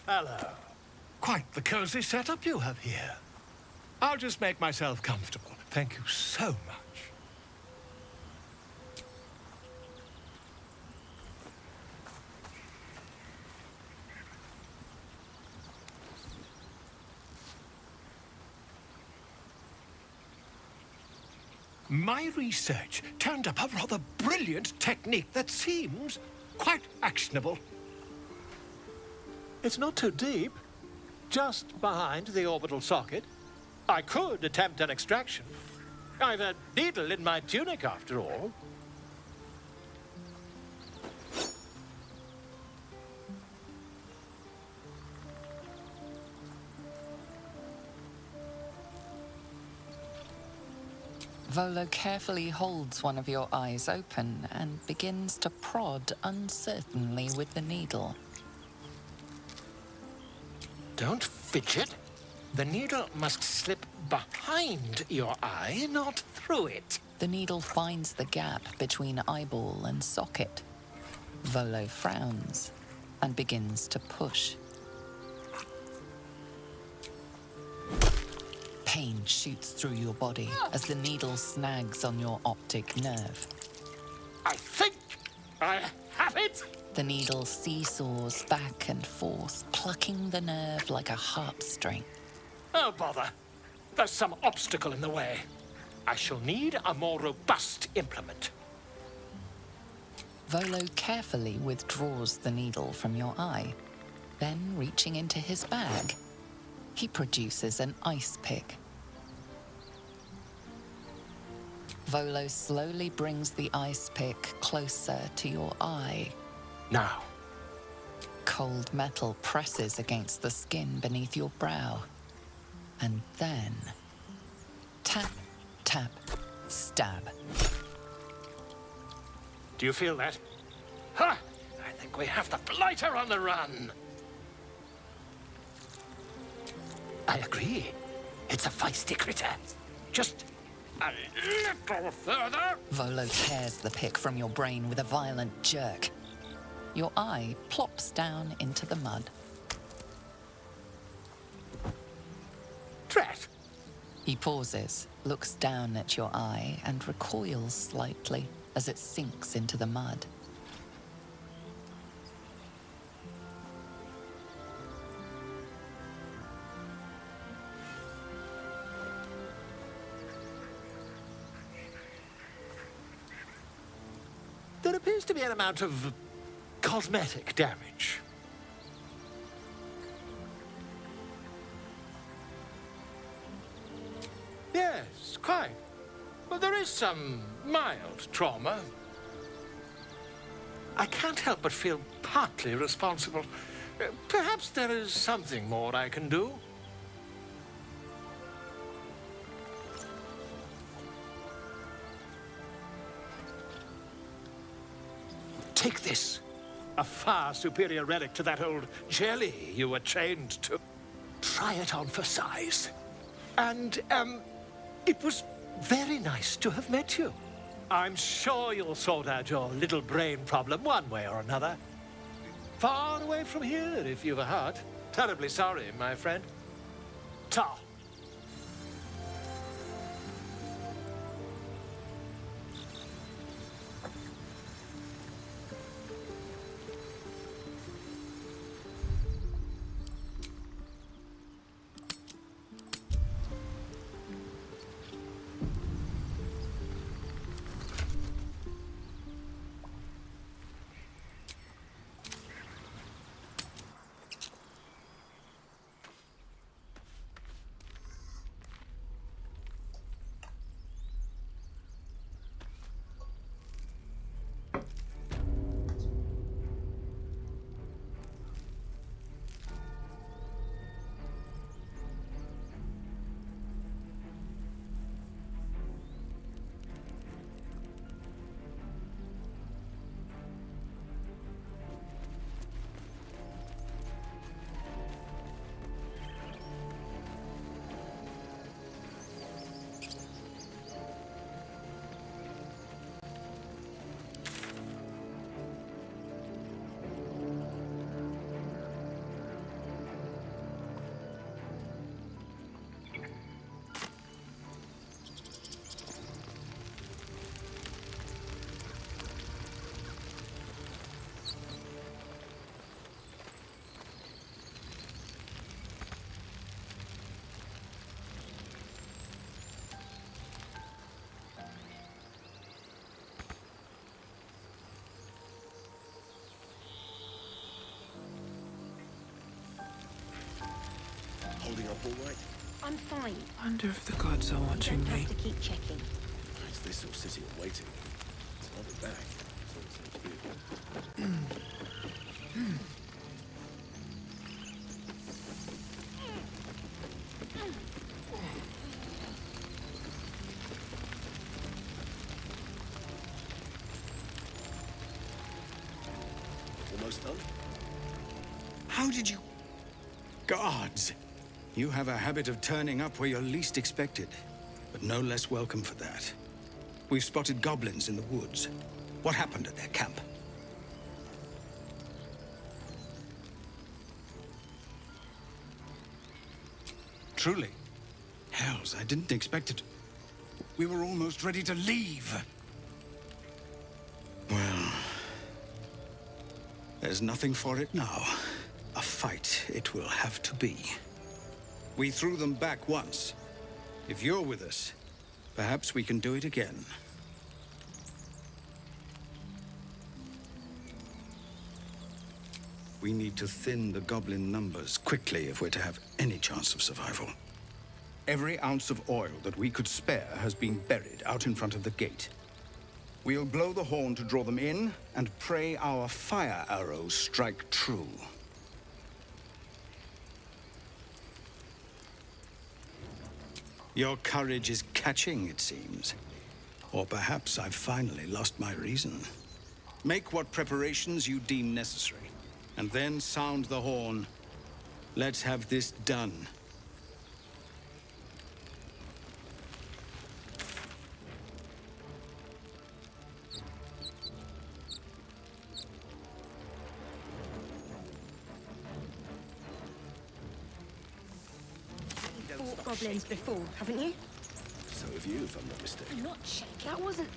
Hello. Quite the cozy setup you have here. I'll just make myself comfortable. Thank you so much. My research turned up a rather brilliant technique that seems quite actionable. It's not too deep, just behind the orbital socket. I could attempt an extraction. I've a needle in my tunic, after all. Volo carefully holds one of your eyes open and begins to prod uncertainly with the needle. Don't fidget. The needle must slip behind your eye, not through it. The needle finds the gap between eyeball and socket. Volo frowns and begins to push. Pain shoots through your body as the needle snags on your optic nerve. I think I have it! The needle seesaws back and forth, plucking the nerve like a harp-string. Oh, bother. There's some obstacle in the way. I shall need a more robust implement. Volo carefully withdraws the needle from your eye. Then, reaching into his bag, he produces an ice pick. Volo slowly brings the ice pick closer to your eye. Now. Cold metal presses against the skin beneath your brow. And then, tap, tap, stab. Do you feel that? Ha! I think we have the blighter on the run. I agree. It's a feisty critter. Just a little further. Volo tears the pick from your brain with a violent jerk. Your eye plops down into the mud. Drat! He pauses, looks down at your eye, and recoils slightly as it sinks into the mud. There appears to be an amount of cosmetic damage. Yes, quite. But there is some mild trauma. I can't help but feel partly responsible. Perhaps there is something more I can do. Take this. A far superior relic to that old jelly you were chained to. Try it on for size. And, it was very nice to have met you. I'm sure you'll sort out your little brain problem one way or another. Far away from here, if you've a heart. Terribly sorry, my friend. Ta. all right? I'm fine. Wonder if the gods are watching Don't me. have to keep checking. Is this still sitting and waiting? I'll be back. So it seems to be. Almost done? How did you... Guards! You have a habit of turning up where you're least expected, but no less welcome for that. We've spotted goblins in the woods. What happened at their camp? Truly? Hells, I didn't expect it. We were almost ready to leave. Well... there's nothing for it now. A fight it will have to be. We threw them back once. If you're with us, perhaps we can do it again. We need to thin the goblin numbers quickly if we're to have any chance of survival. Every ounce of oil that we could spare has been buried out in front of the gate. We'll blow the horn to draw them in, and pray our fire arrows strike true. Your courage is catching, it seems. Or perhaps I've finally lost my reason. Make what preparations you deem necessary, and then sound the horn. Let's have this done. Fought goblins before, haven't you? So have you, if I'm not mistaken. I'm not shaking. That wasn't...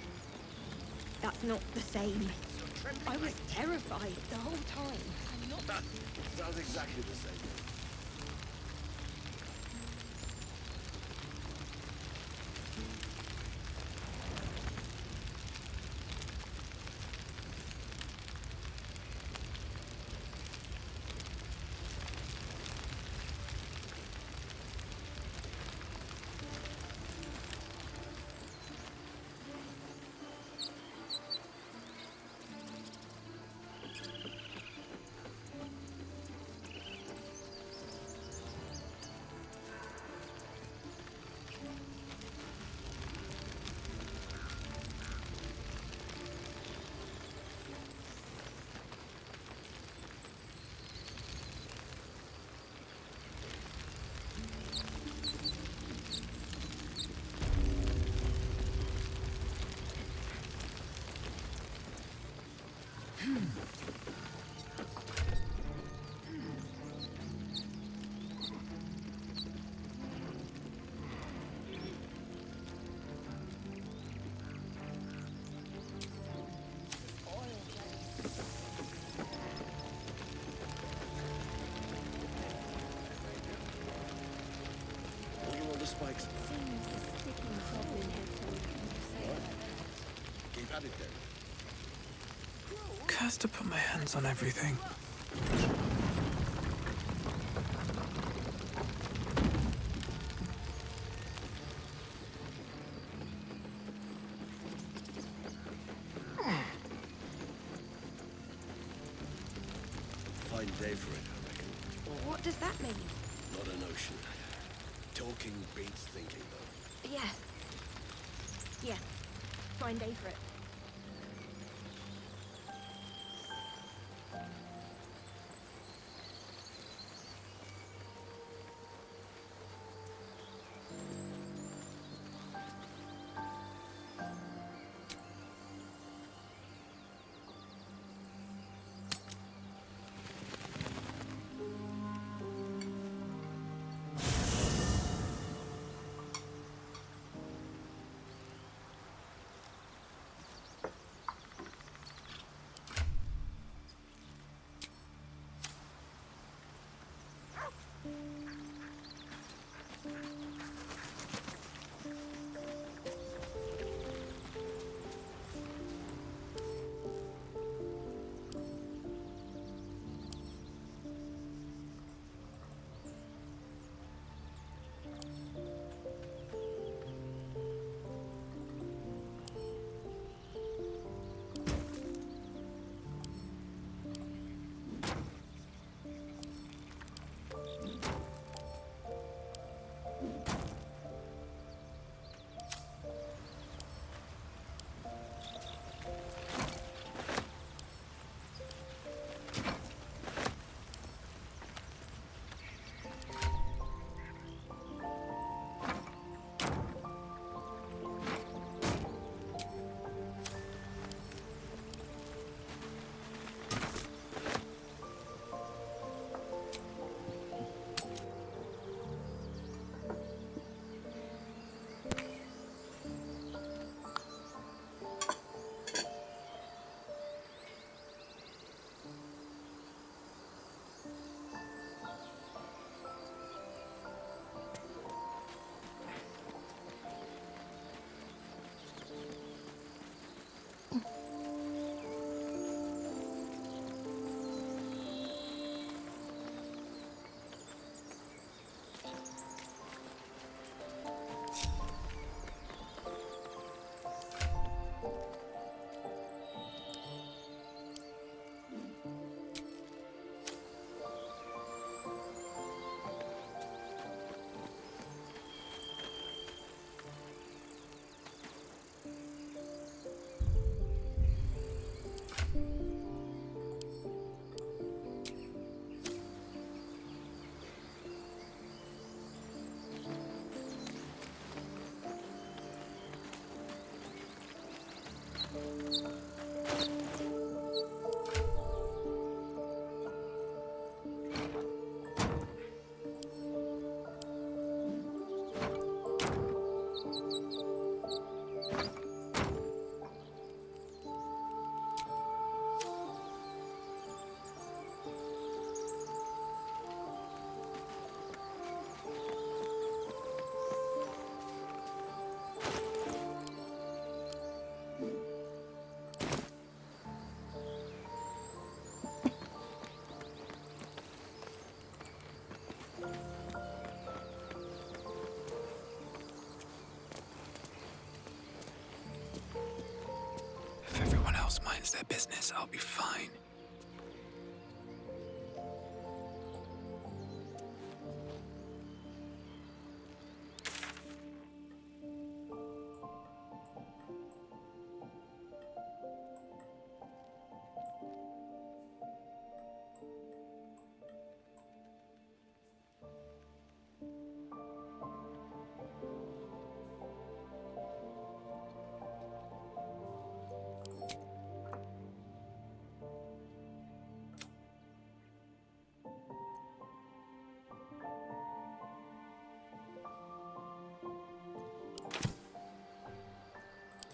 That's not the same. I was terrified the whole time. I'm not... Sounds exactly the same. What do you want the spikes? Keep at it then. Cursed to put my hands on everything. Fine day for it, I reckon. What does that mean? Not a notion. Talking beats thinking, though. Yeah. Yeah. Fine day for it. It's their business. I'll be fine.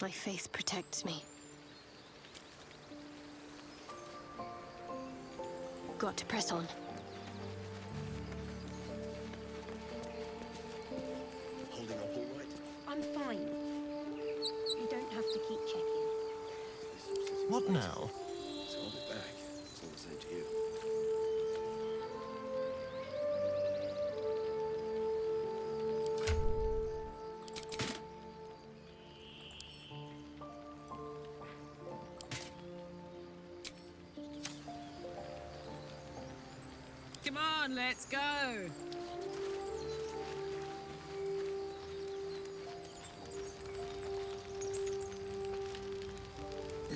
My faith protects me. Got to press on. Holding up all right? I'm fine. You don't have to keep checking. What now? So I'll be back. It's all the same to you. Come on, let's go.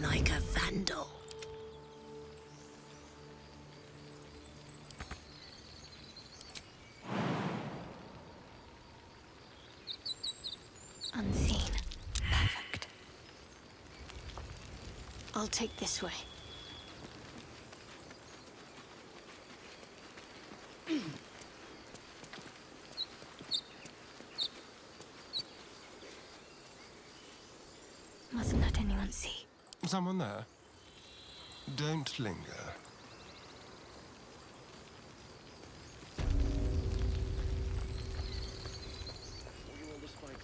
Like a vandal. Unseen. Perfect. I'll take this way. Mustn't let anyone see. Someone there? Don't linger. What are all this fight?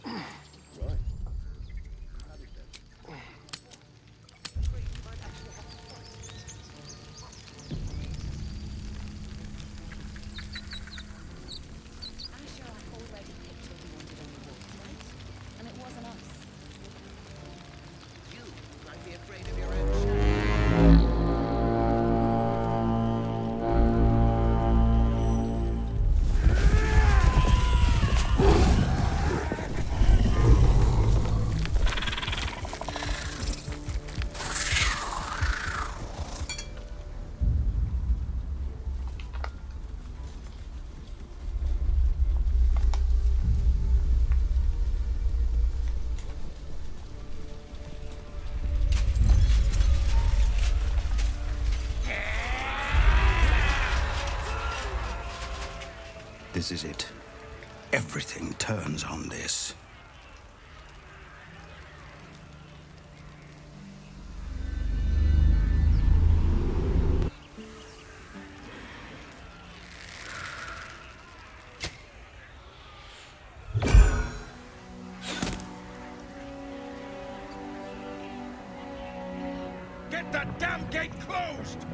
Right. How did that? Already picked what he wanted on the wall, right? And it wasn't us. You might be afraid of your own shadow. This is it. Everything turns on this. Get that damn gate closed!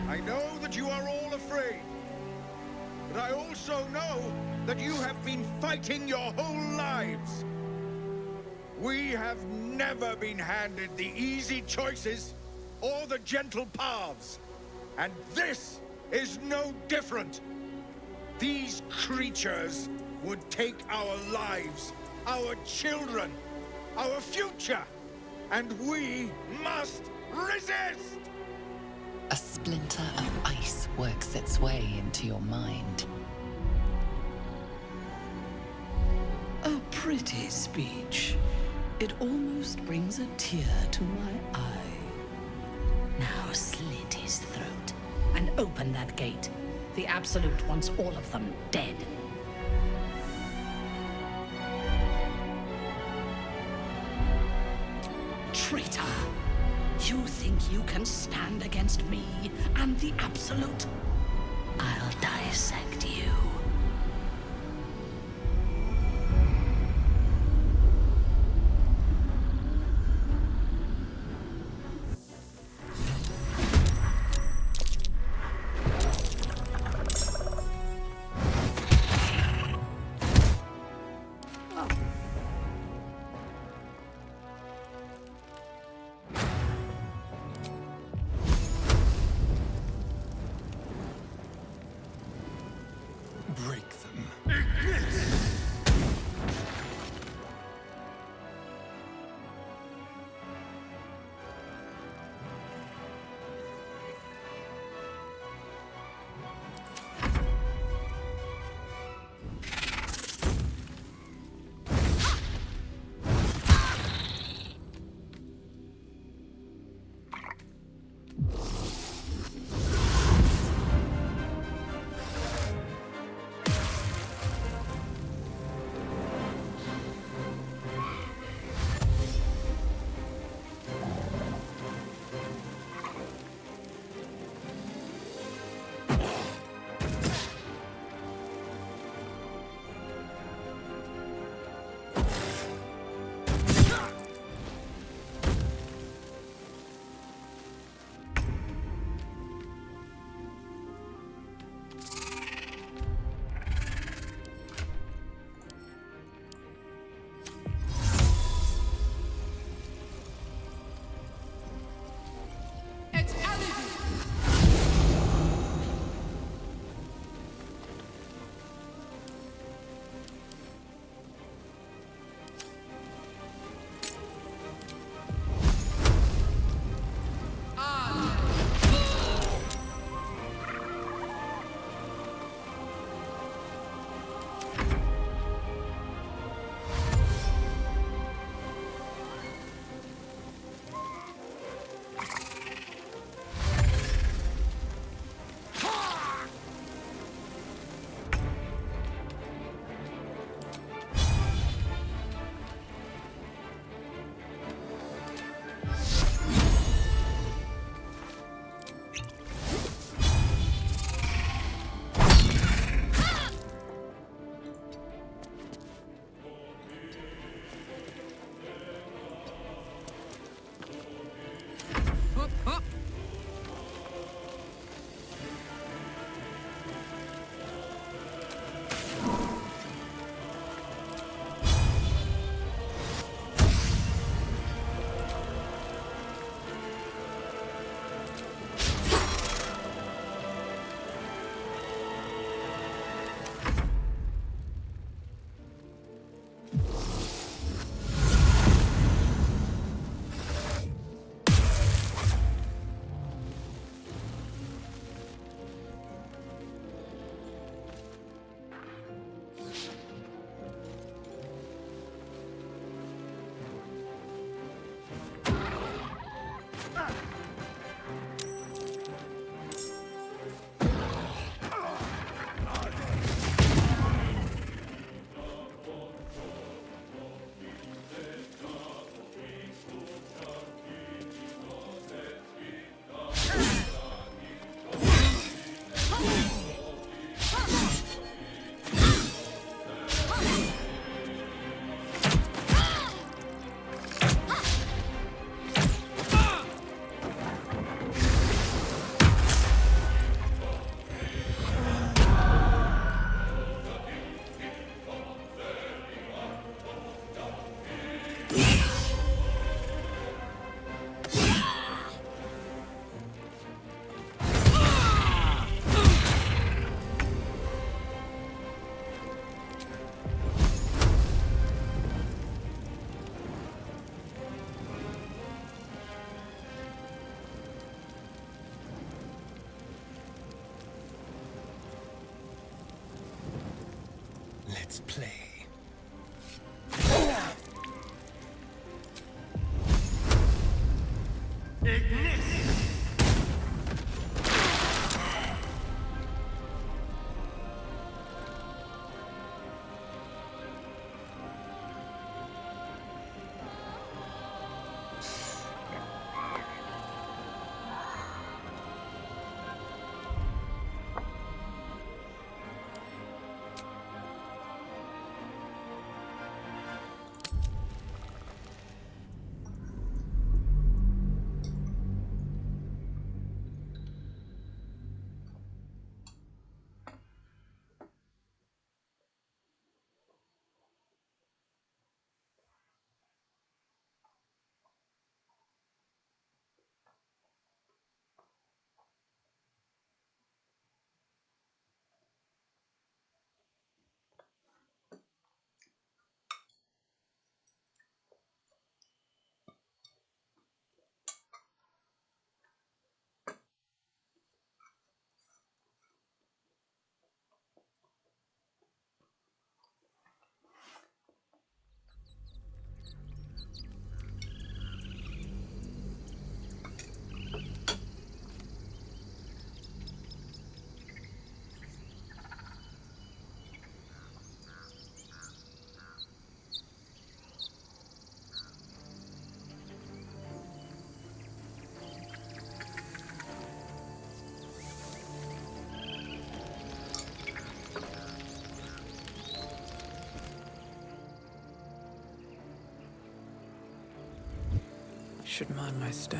I know that you are all afraid, but I also know that you have been fighting your whole lives. We have never been handed the easy choices or the gentle paths, and this is no different. These creatures would take our lives, our children, our future, and we must resist! A splinter of ice works its way into your mind. A pretty speech. It almost brings a tear to my eye. Now slit his throat and open that gate. The Absolute wants all of them dead. Traitor! You think you can stand against me and the Absolute? I'll dissect you. break them. Let's play. should mind my step.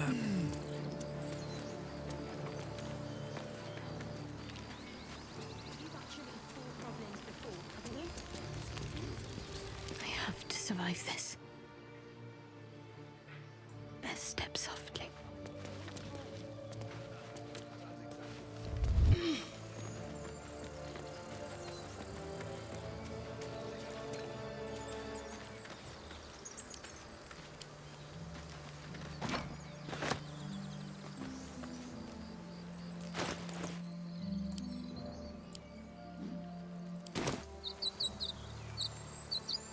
I have to survive this. Best step softly.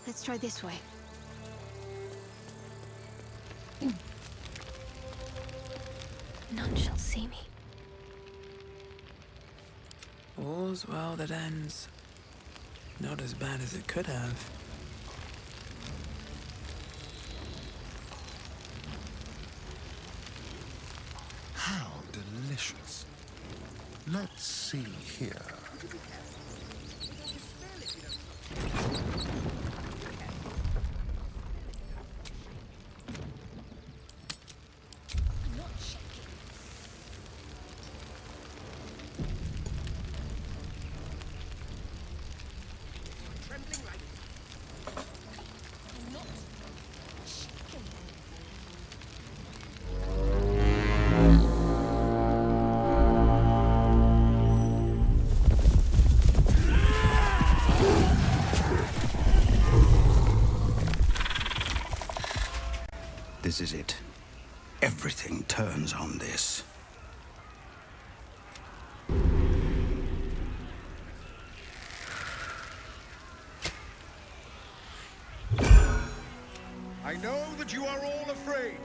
Let's try this way. None shall see me. All's well that ends. Not as bad as it could have. How delicious. Let's see here. This is it. Everything turns on this. I know that you are all afraid.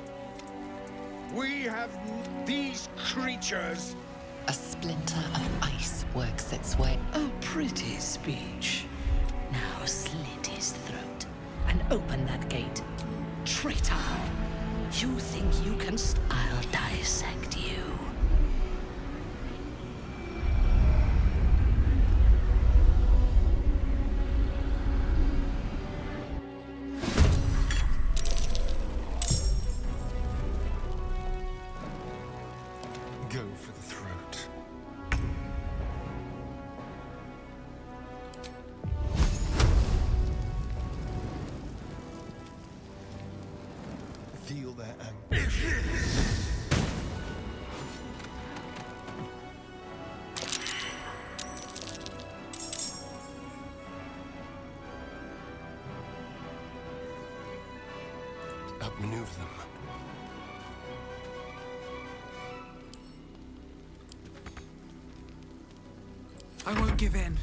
We have these creatures. A splinter of ice works its way. A pretty speech. Now slit his throat and open that gate. Traitor! You think you can... I'll dissect you. Go for the throat. Feel their anguish. Outmaneuver them. I won't give in.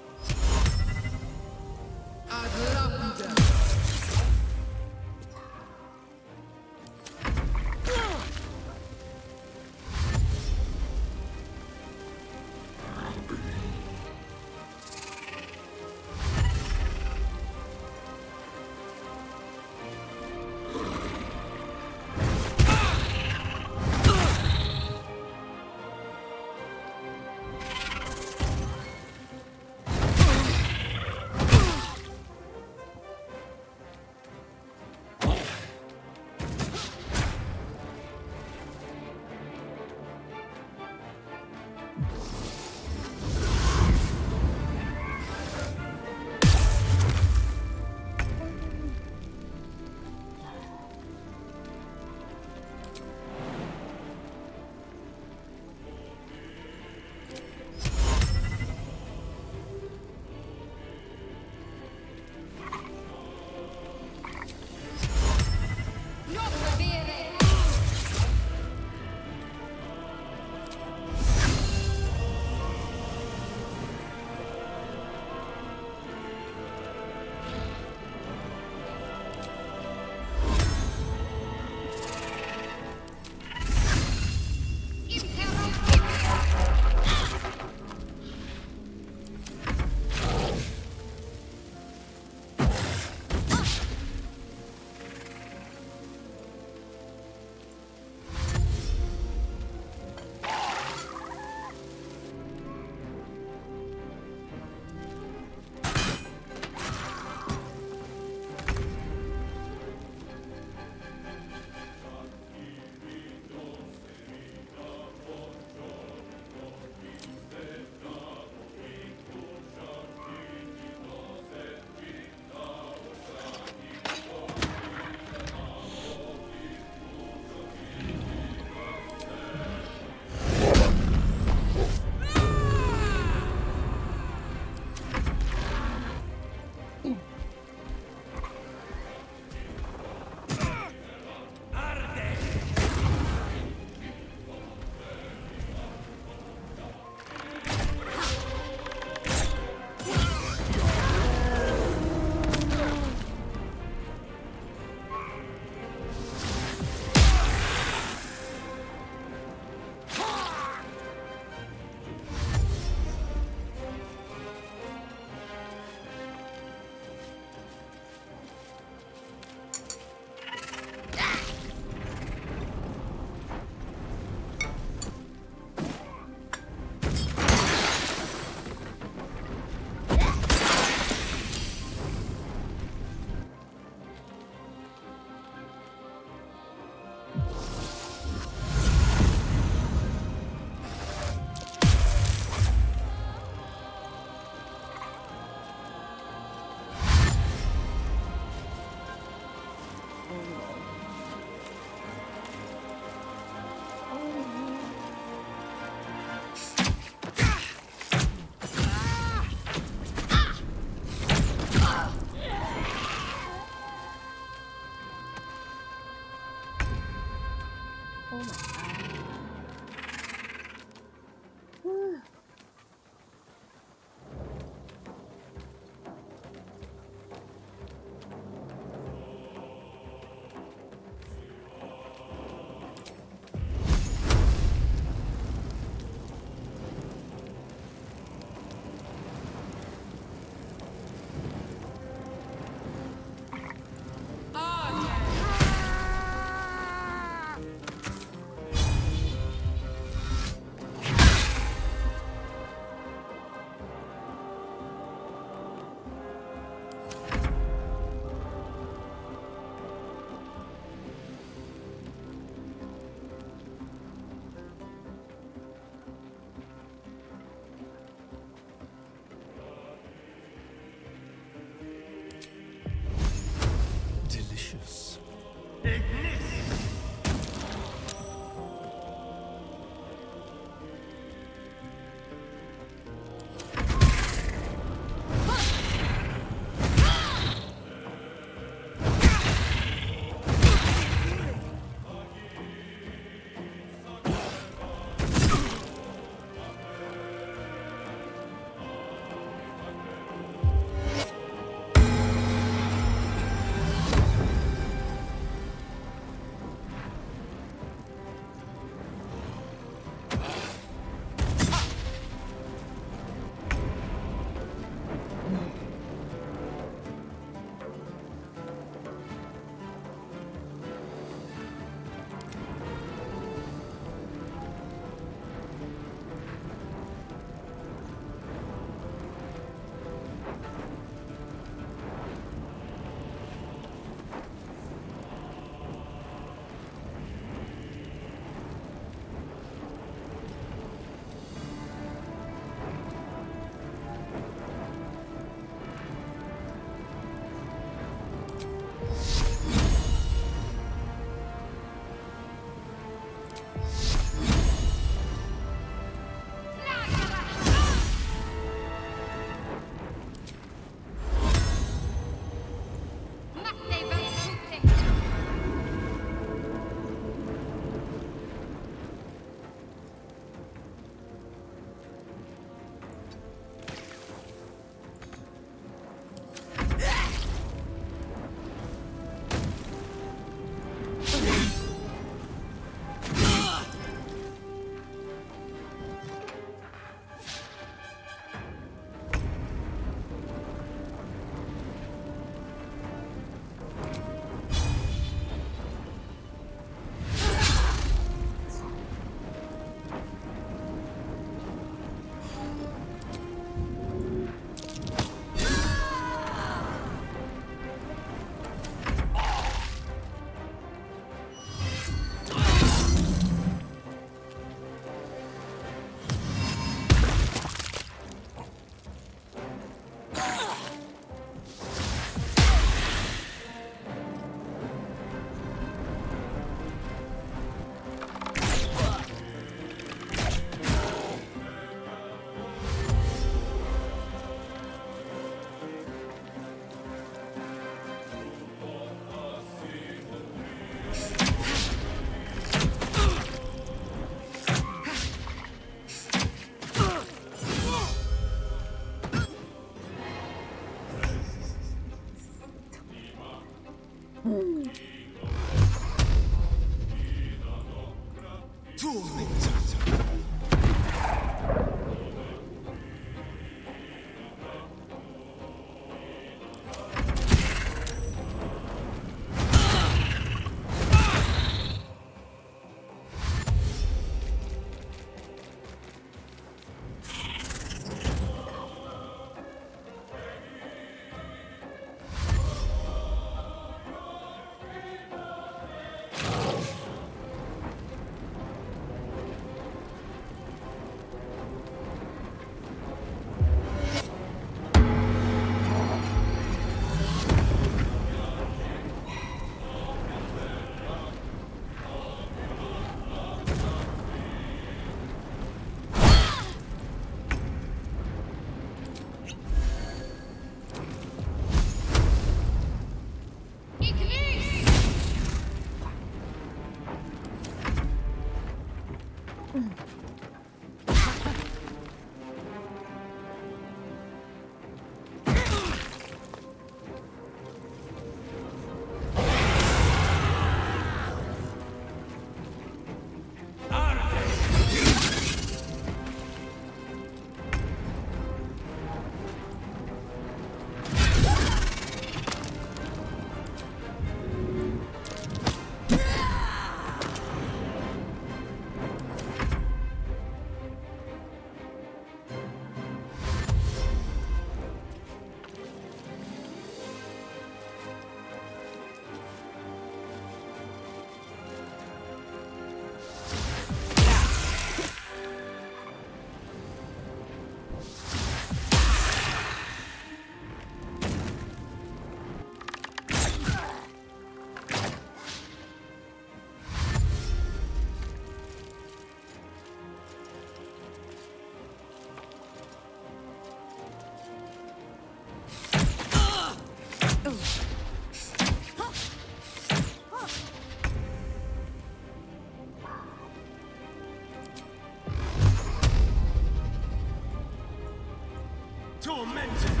Tormented!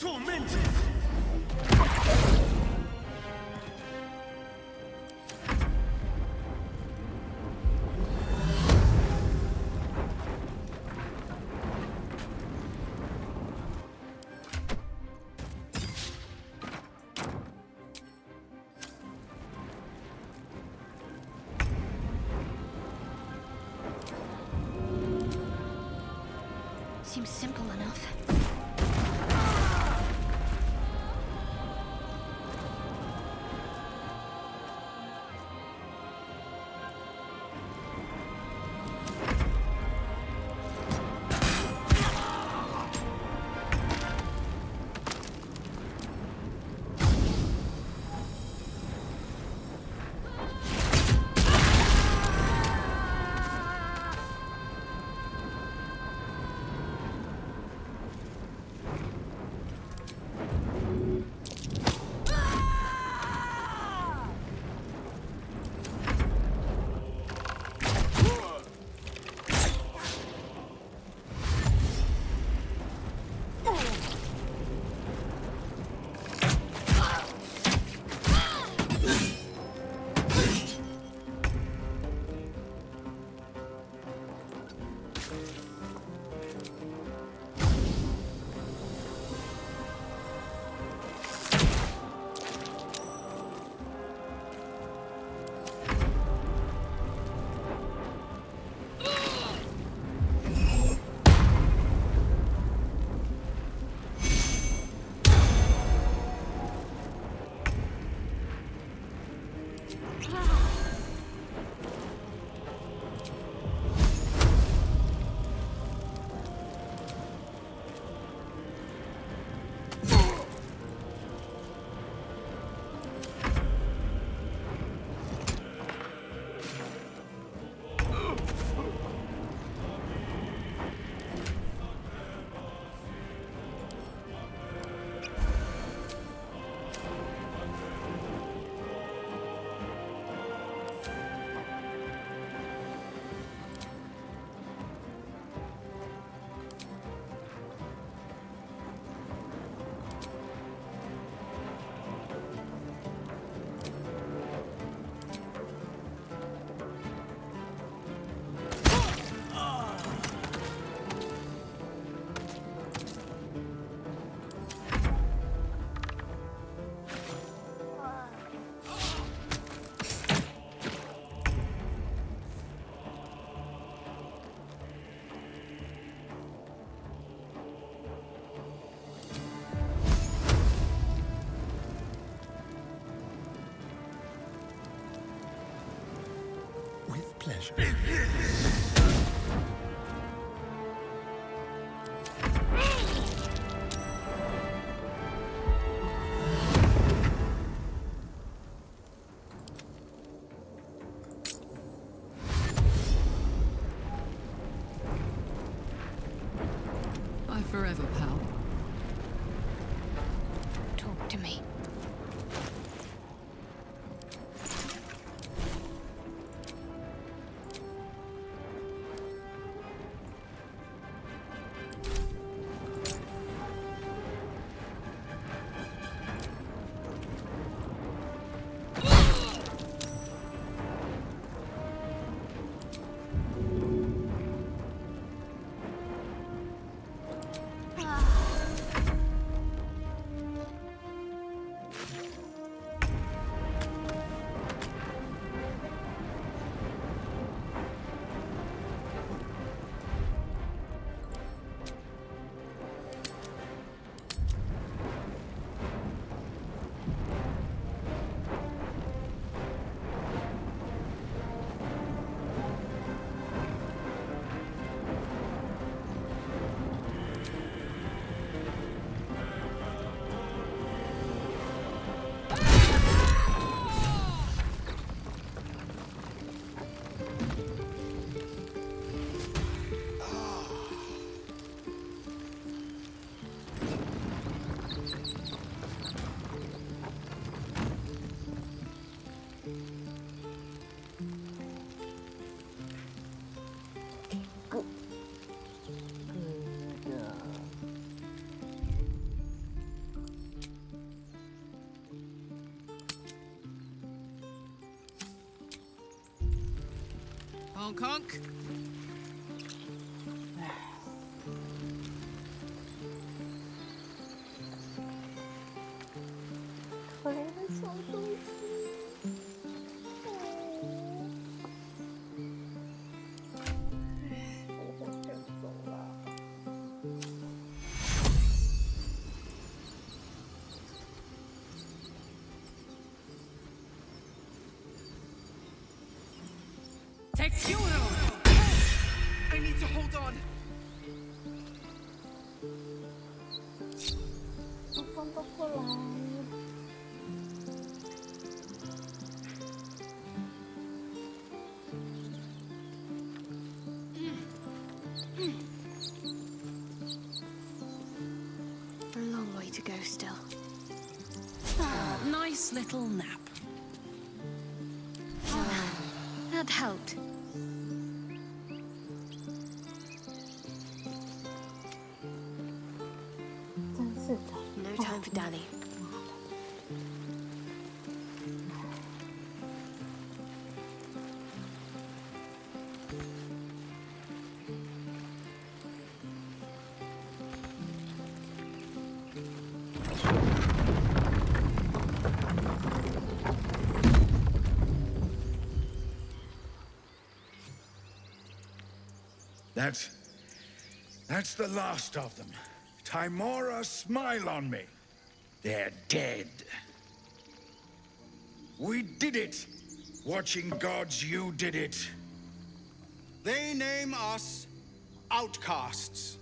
Tormented! Seems simple enough. pleasure. Bye forever, pal. Talk to me. Honk honk. I need to hold on. A long way to go still. Nice little nap. That helped. No time for Danny. That's the last of them. Timora, smile on me. They're dead. We did it! Watching gods, you did it. They name us outcasts,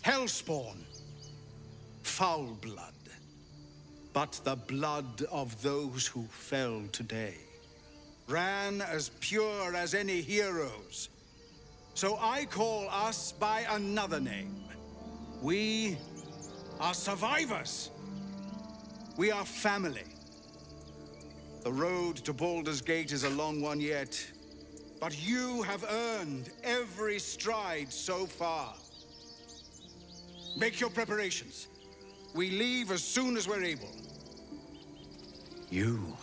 hellspawn, foul blood. But the blood of those who fell today ran as pure as any heroes. So I call us by another name. We are survivors. We are family. The road to Baldur's Gate is a long one yet, but you have earned every stride so far. Make your preparations. We leave as soon as we're able. You.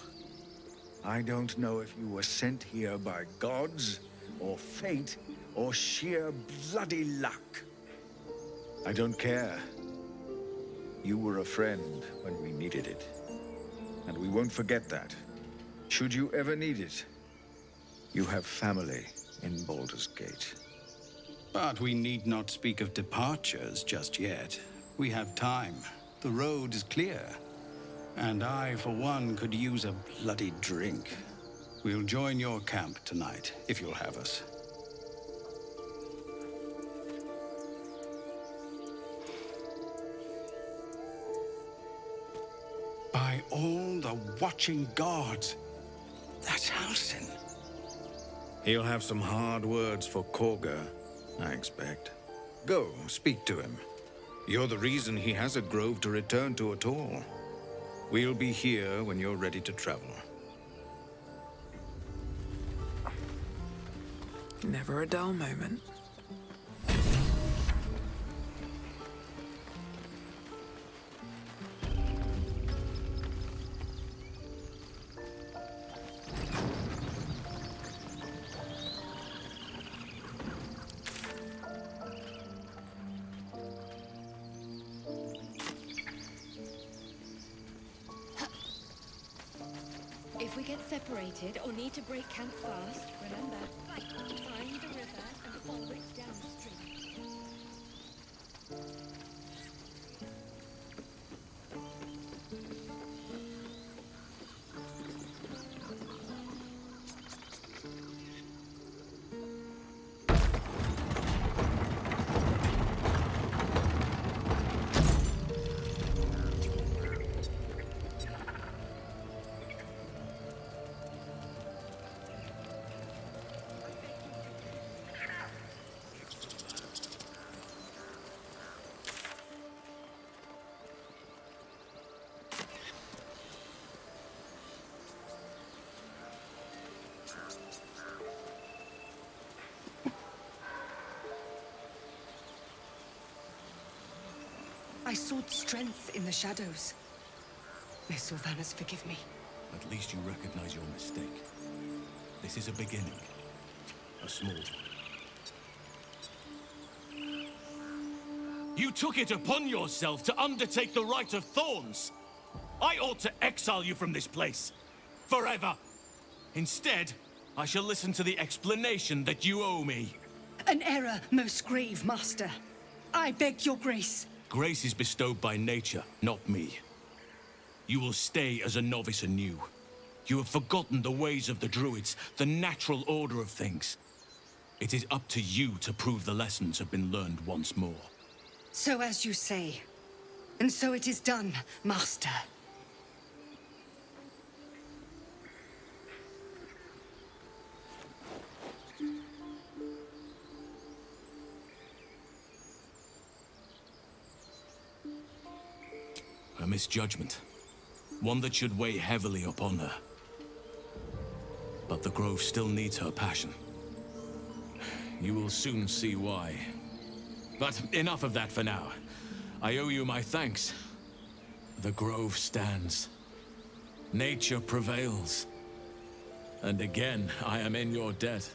I don't know if you were sent here by gods, or fate, or sheer bloody luck. I don't care. You were a friend when we needed it. And we won't forget that. Should you ever need it, you have family in Baldur's Gate. But we need not speak of departures just yet. We have time. The road is clear. And I, for one, could use a bloody drink. We'll join your camp tonight, if you'll have us. By all the watching gods, that's Halsin. He'll have some hard words for Korga, I expect. Go, speak to him. You're the reason he has a grove to return to at all. We'll be here when you're ready to travel. Never a dull moment. If we get separated or need to break camp fast, remember, find the river and follow it downstream. I sought strength in the shadows. May Sylvanas forgive me. At least you recognize your mistake. This is a beginning. A small one. You took it upon yourself to undertake the Rite of Thorns. I ought to exile you from this place. Forever. Instead, I shall listen to the explanation that you owe me. An error, most grave master. I beg your grace. Grace is bestowed by nature, not me. You will stay as a novice anew. You have forgotten the ways of the druids, the natural order of things. It is up to you to prove the lessons have been learned once more. So as you say. And so it is done, master. A misjudgment. One that should weigh heavily upon her. But the Grove still needs her passion. You will soon see why. But enough of that for now. I owe you my thanks. The Grove stands. Nature prevails. And again, I am in your debt.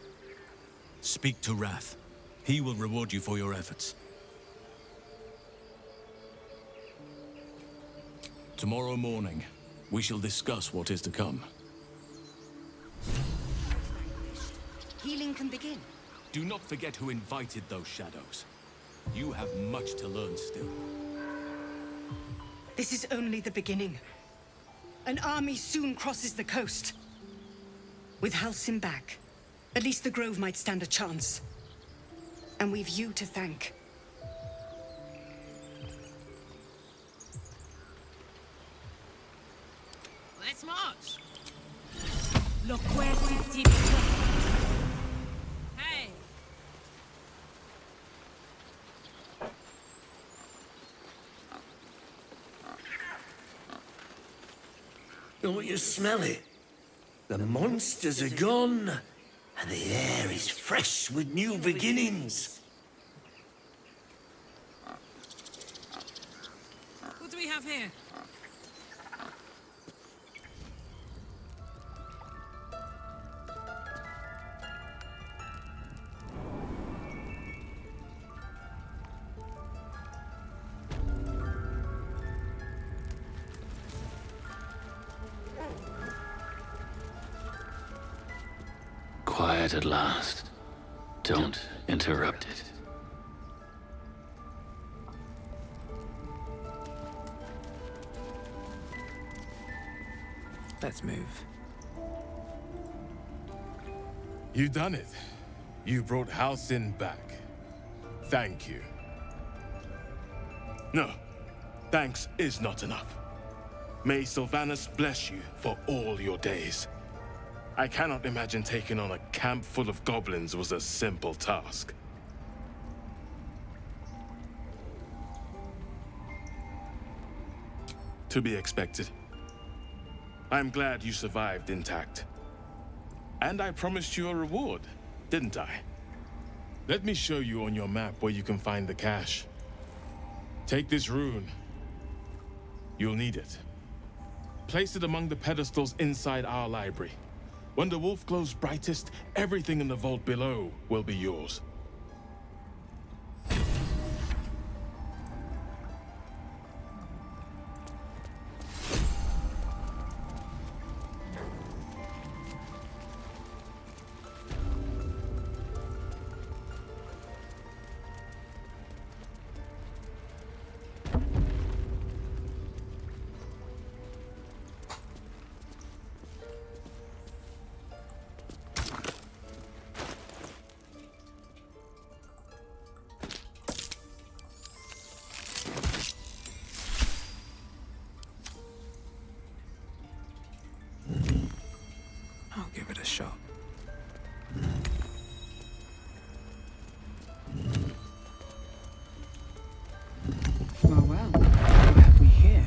Speak to Wrath. He will reward you for your efforts. Tomorrow morning, we shall discuss what is to come. Healing can begin. Do not forget who invited those shadows. You have much to learn still. This is only the beginning. An army soon crosses the coast. With Halsin back, at least the Grove might stand a chance. And we've you to thank. Let's march! Look where city. Hey! Don't you smell it? The monsters are gone, and the air is fresh with new beginnings. What do we have here? Quiet at last. Don't interrupt it. Let's move. You done it. You brought Halcyon back. Thank you. No, thanks is not enough. May Sylvanus bless you for all your days. I cannot imagine taking on a camp full of goblins was a simple task. To be expected. I'm glad you survived intact. And I promised you a reward, didn't I? Let me show you on your map where you can find the cache. Take this rune. You'll need it. Place it among the pedestals inside our library. When the wolf glows brightest, everything in the vault below will be yours. I'll give it a shot. Well, what have we here?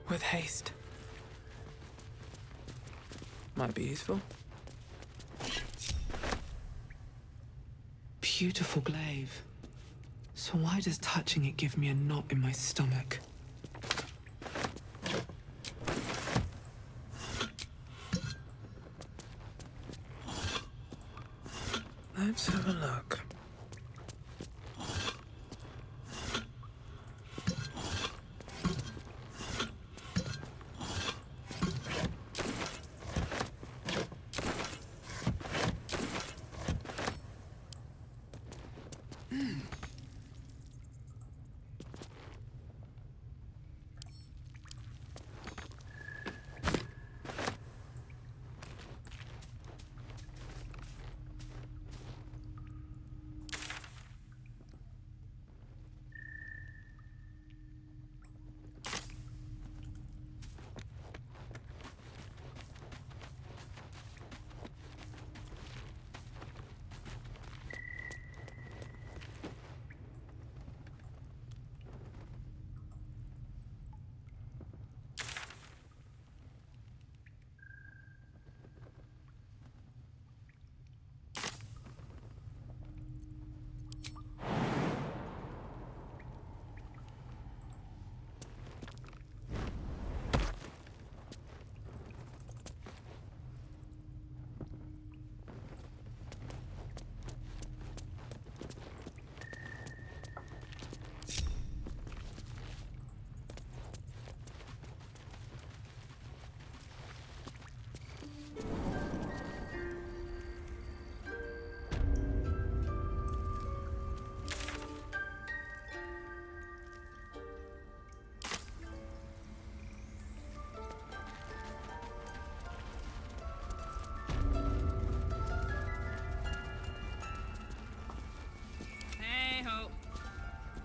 With haste. Might be useful. Beautiful glaive. So why does touching it give me a knot in my stomach? Let's have a look.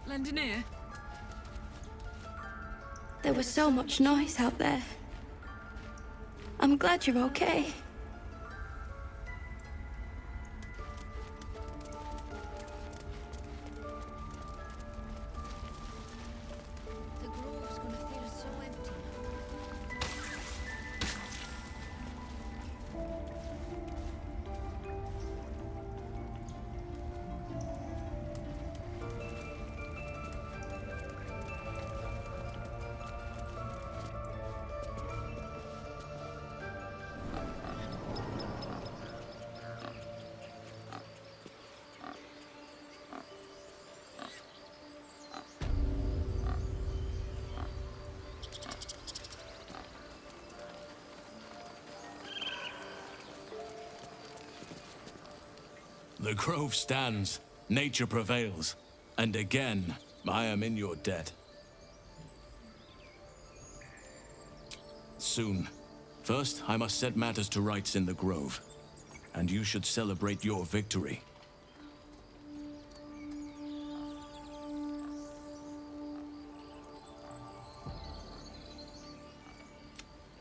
Lendineer? There was so much noise out there. I'm glad you're okay. The grove's gonna feel so empty. The grove stands, nature prevails, and again, I am in your debt. Soon. First, I must set matters to rights in the grove, and you should celebrate your victory.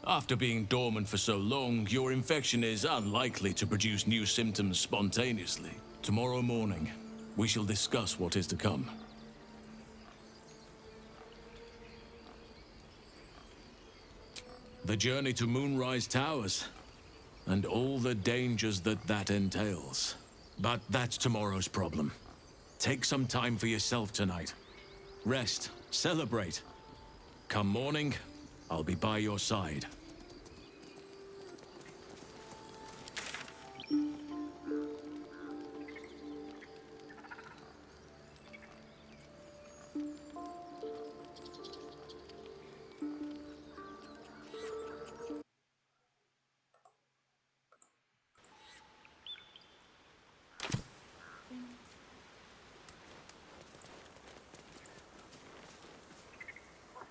After being dormant for so long, your infection is unlikely to produce new symptoms spontaneously. Tomorrow morning, we shall discuss what is to come. The journey to Moonrise Towers, and all the dangers that entails. But that's tomorrow's problem. Take some time for yourself tonight. Rest, celebrate. Come morning, I'll be by your side.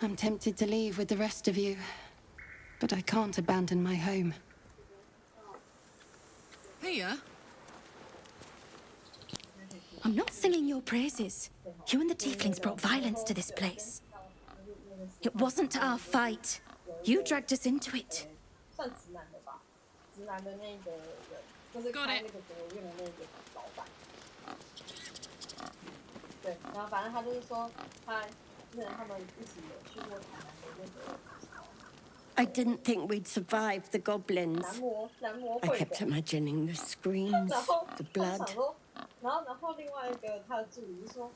I'm tempted to leave with the rest of you, but I can't abandon my home. Here? I'm not singing your praises. You and the tieflings brought violence to this place. It wasn't our fight. You dragged us into it. Got it. 对，然后反正他就是说，他们一起有去过台南的那个。I didn't think we'd survive the goblins. I kept imagining the screams, the blood. 然后另外一个他的助理就说，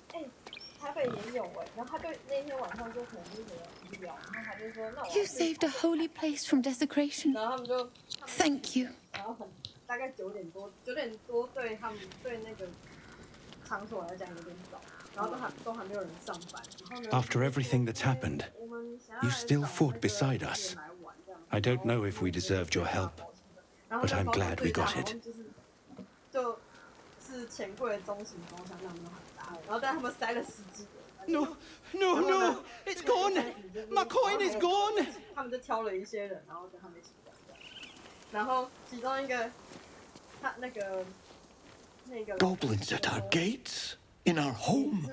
台北也有然后他对那天晚上就可能就是觉得无聊，然后他就说，那我 You saved a holy place from desecration. 然后他们就 Thank you. 然后大概9点多对他们对那个场所来讲有点早。 After everything that's happened, you still fought beside us. I don't know if we deserved your help, but I'm glad we got it. No, no, no! It's gone! My coin is gone! 他们就挑了一些人，然后跟他们一起玩这样。然后其中一个，他那个 Goblins at our gates? In our home?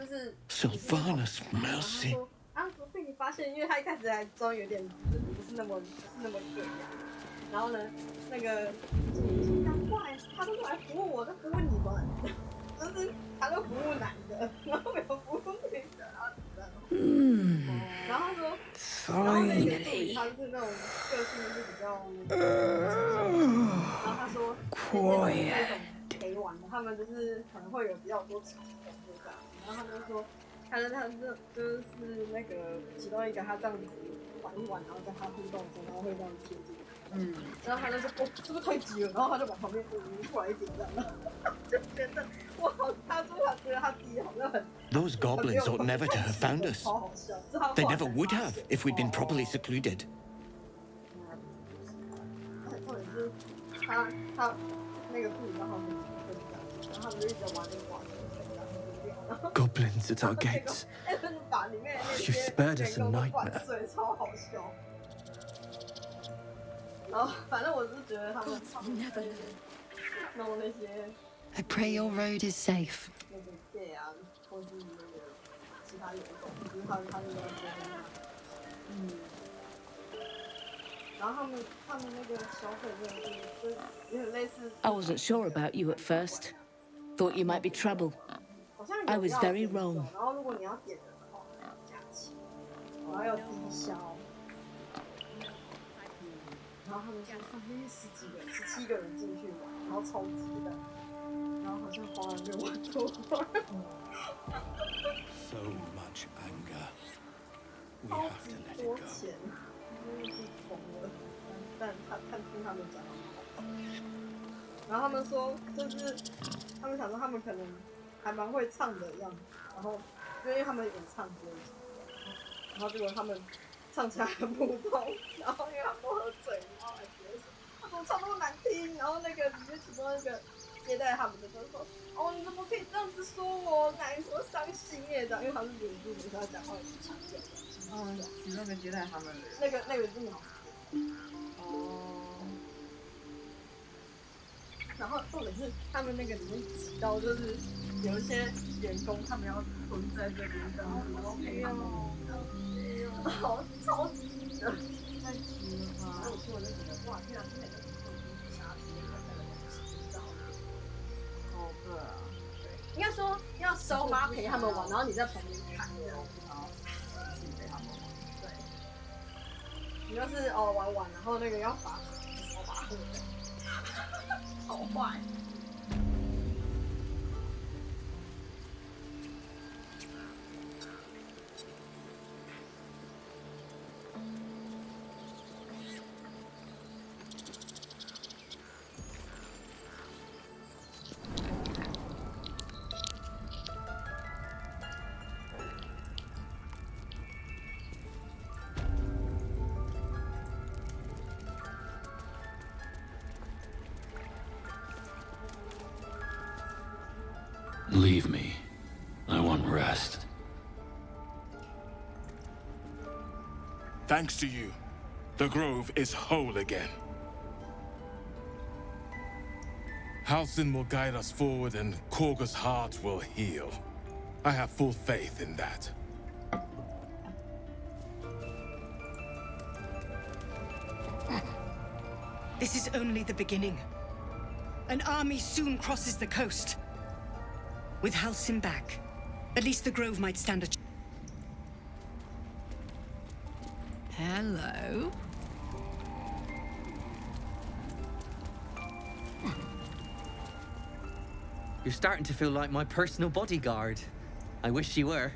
Sylvanas, mercy. 啊，被你发现，因为他一开始还装有点不是那么对呀。然后呢，那个难怪他都来服务我，都服务你们，就是他都服务男的，然后没有服务女的，然后他说，然后那个他是那种个性是比较，然后他说，那种陪玩的，他们就是可能会有比较多吵。 然后他就说，他就是那个其中一个，他这样子玩一玩，然后跟他互动的时候，然后会这样贴近他，然后他就说，这个太急了，然后他就往旁边移过来一点，这样，就觉得哇，他觉得他自己好像很。Those goblins ought never to have found us. They never would have if we'd been properly secluded. 或者是他那个助理刚好跟这样，然后他们就一直玩那个挂球。 Goblins at our gates. You spared us a nightmare. 然后反正我是觉得他们弄那些。I pray your road is safe. 那个 gay 啊，或是那个其他员工，就是他们要说然后他们那个消费真的是有点类似。I wasn't sure about you at first. Thought you might be trouble. I was very wrong. 然后如果你要点的话，要加钱，然后要低消。然后他们17个人进去玩，然后超级的，然后好像花了6万多块。So much anger. We 超 have 级 to let 多 it go. 钱，真的是疯了。但听他们讲好。然后他们说，就是他们想说他们可能。 还蛮会唱的样子，然后因为他们有唱歌，然后结果他们唱起来很普通，然后因为他们都喝醉，然后还觉得他怎么唱那么难听，然后那个里面其中一个接待他们的时候说：“哦，你怎么可以这样子说我？难说伤心耶！”这样，因为他是原住民，所以他讲话也是强调的。你那边接待他们的人，那个是你。哦。然后重点是他们那个里面提到，就是有一些员工他们要蹲在这边，然后陪他们，好超级的，太急了吧！我听我就觉得哇，天啊，这每个人都是杀死那个东西，知道吗？哦，对啊，对，应该说要烧妈陪他们玩，然后你在旁边看，然后陪他们玩，对。你要是玩完，然后那个要罚烧妈喝的。好坏。Leave me. I want rest. Thanks to you, the grove is whole again. Halsin will guide us forward and Korga's heart will heal. I have full faith in that. This is only the beginning. An army soon crosses the coast. With Halsin back, at least the grove might stand a chance. Hello. You're starting to feel like my personal bodyguard. I wish you were.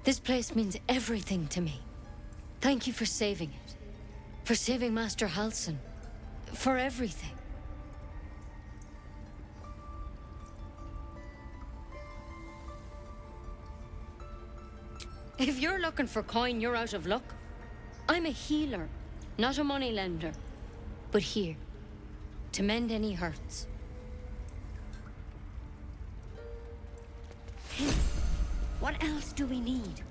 This place means everything to me. Thank you for saving it. For saving Master Halsin. For everything. If you're looking for coin, you're out of luck. I'm a healer, not a moneylender. But here, to mend any hurts. What else do we need?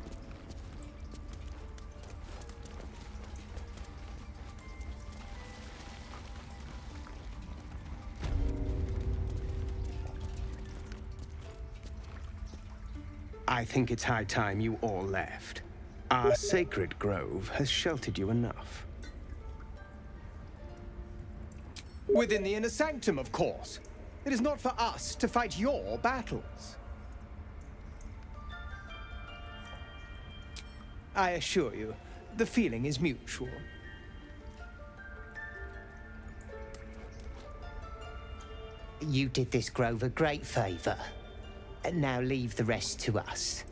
I think it's high time you all left. Our sacred grove has sheltered you enough. Within the inner sanctum, of course. It is not for us to fight your battles. I assure you, the feeling is mutual. You did this grove a great favor. And now leave the rest to us.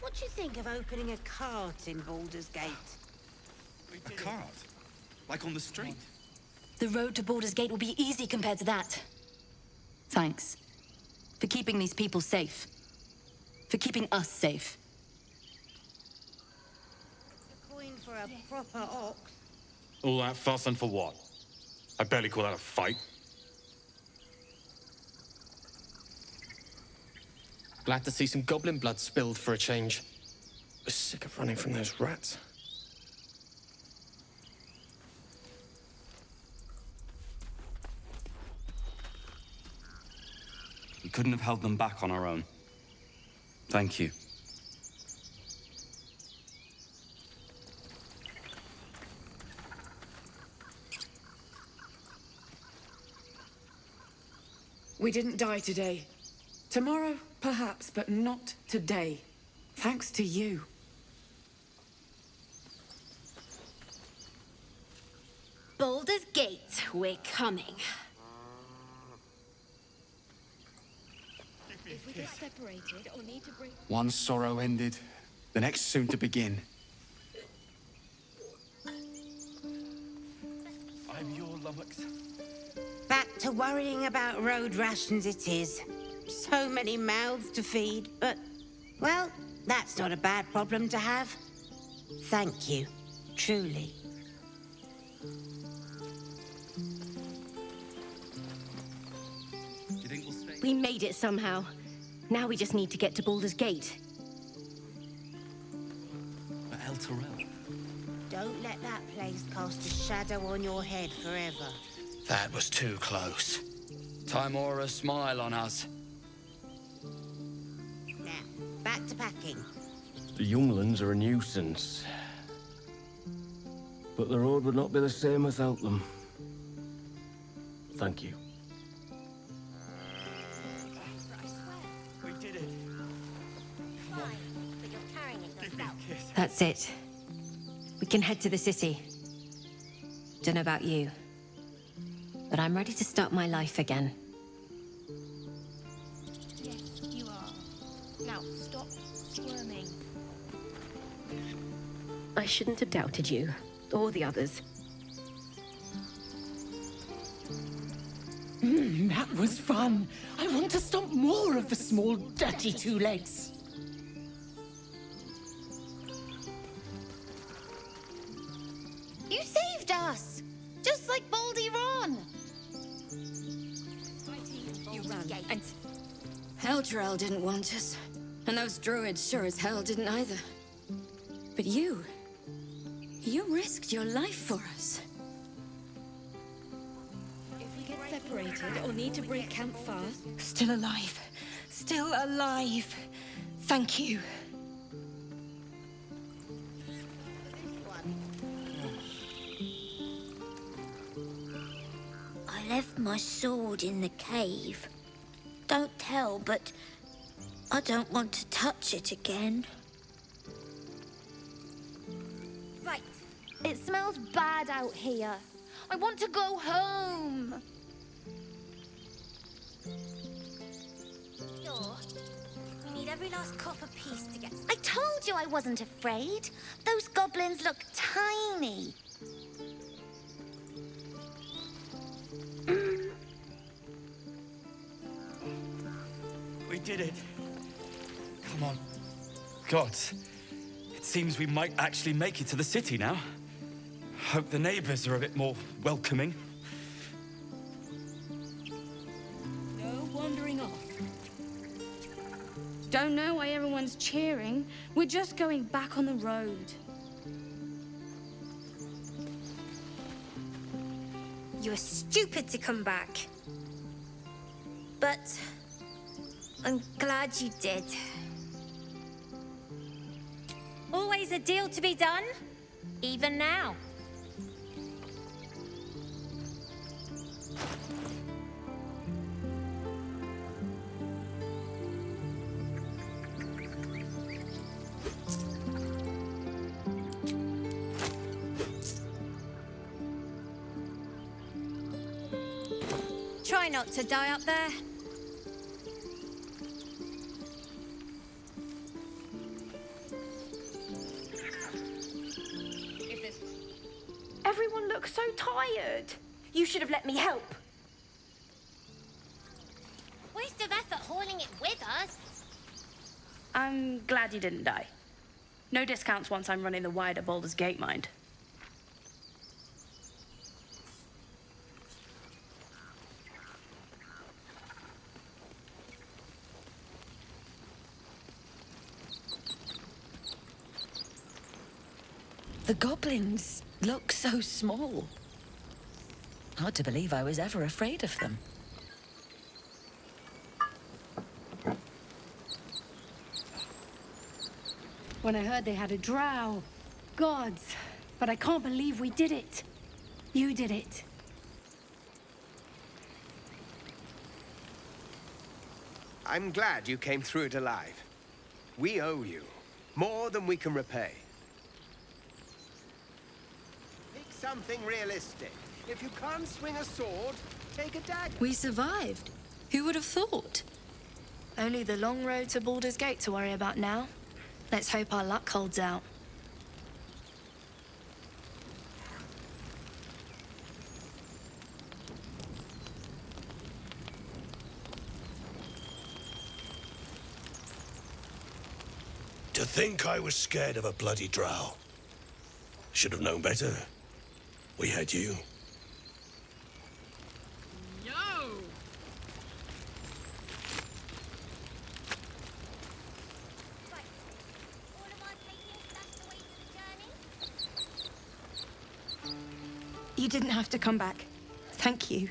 What do you think of opening a cart in Baldur's Gate? A cart? Like on the street? The road to Baldur's Gate will be easy compared to that. Thanks. For keeping these people safe. For keeping us safe. for a proper ox. All that fuss and for what? I barely call that a fight. Glad to see some goblin blood spilled for a change. Was sick of running from those rats. We couldn't have held them back on our own. Thank you. We didn't die today. Tomorrow, perhaps, but not today. Thanks to you. Baldur's Gate, we're coming. If we get separated or need to break... One sorrow ended, the next soon to begin. I'm your lummox. Back to worrying about road rations it is. So many mouths to feed, but, well, that's not a bad problem to have. Thank you, truly. We made it somehow. Now we just need to get to Baldur's Gate. But El Terrell. Don't let that place cast a shadow on your head forever. That was too close. Timora, smile on us. Now, back to packing. The younglings are a nuisance. But the road would not be the same without them. Thank you. We did it. Fine, but you're carrying it yourself. That's it. We can head to the city. Don't know about you, but I'm ready to start my life again. Yes, you are. Now, stop squirming. I shouldn't have doubted you, or the others. That was fun. I want to stomp more of the small, dirty two legs. You saved us! Just like Baldy Ron! You ran, and Eldrell didn't want us. And those druids sure as hell didn't either. But you risked your life for us. If we get separated or need to break camp fast... Still alive. Still alive. Thank you. I left my sword in the cave. Don't tell, but I don't want to touch it again. Right. It smells bad out here. I want to go home. Sure. We need every last copper piece to get... I told you I wasn't afraid. Those goblins look tiny. We did it. Come on. Gods. It seems we might actually make it to the city now. Hope the neighbors are a bit more welcoming. No wandering off. Don't know why everyone's cheering. We're just going back on the road. You were stupid to come back. But I'm glad you did. Always a deal to be done, even now. Try not to die up there. Everyone looks so tired. You should have let me help. Waste of effort hauling it with us. I'm glad you didn't die. No discounts once I'm running the wider Baldur's Gate mind. The goblins look so small. Hard to believe I was ever afraid of them. When I heard they had a drow, gods, but I can't believe we did it. You did it. I'm glad you came through it alive. We owe you more than we can repay. Pick something realistic. If you can't swing a sword, take a dagger. We survived. Who would have thought? Only the long road to Baldur's Gate to worry about now. Let's hope our luck holds out. To think I was scared of a bloody drow. Should have known better. We had you. Yo! You didn't have to come back. Thank you.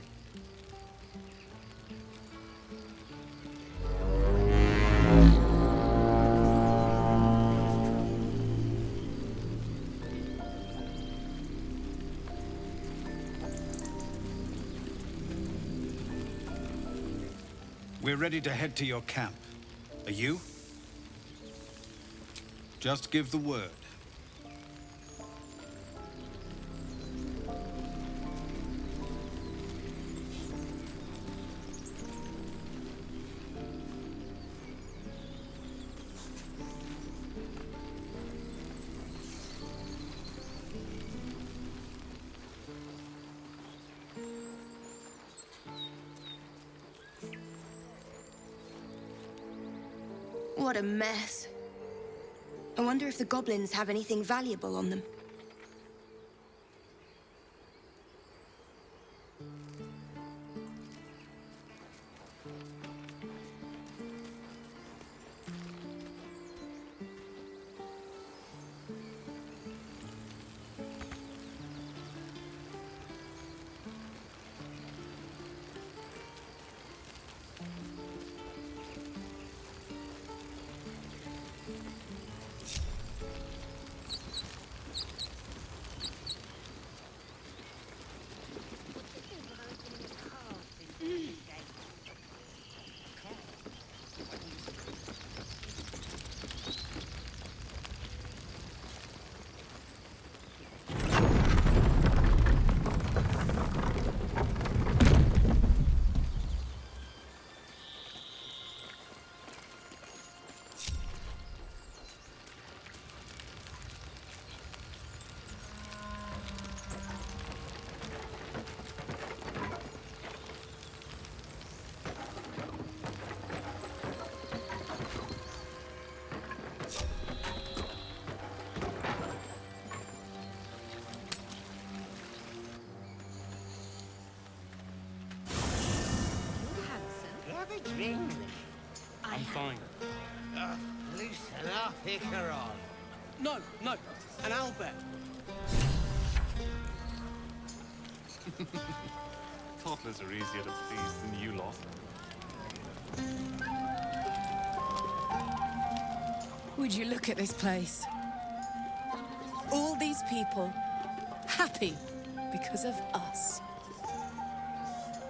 We're ready to head to your camp. Are you? Just give the word. What a mess. I wonder if the goblins have anything valuable on them. I'm fine. Loosen up, Icaron. No, an owlbear. Toddlers are easier to please than you lot. Would you look at this place? All these people happy because of us.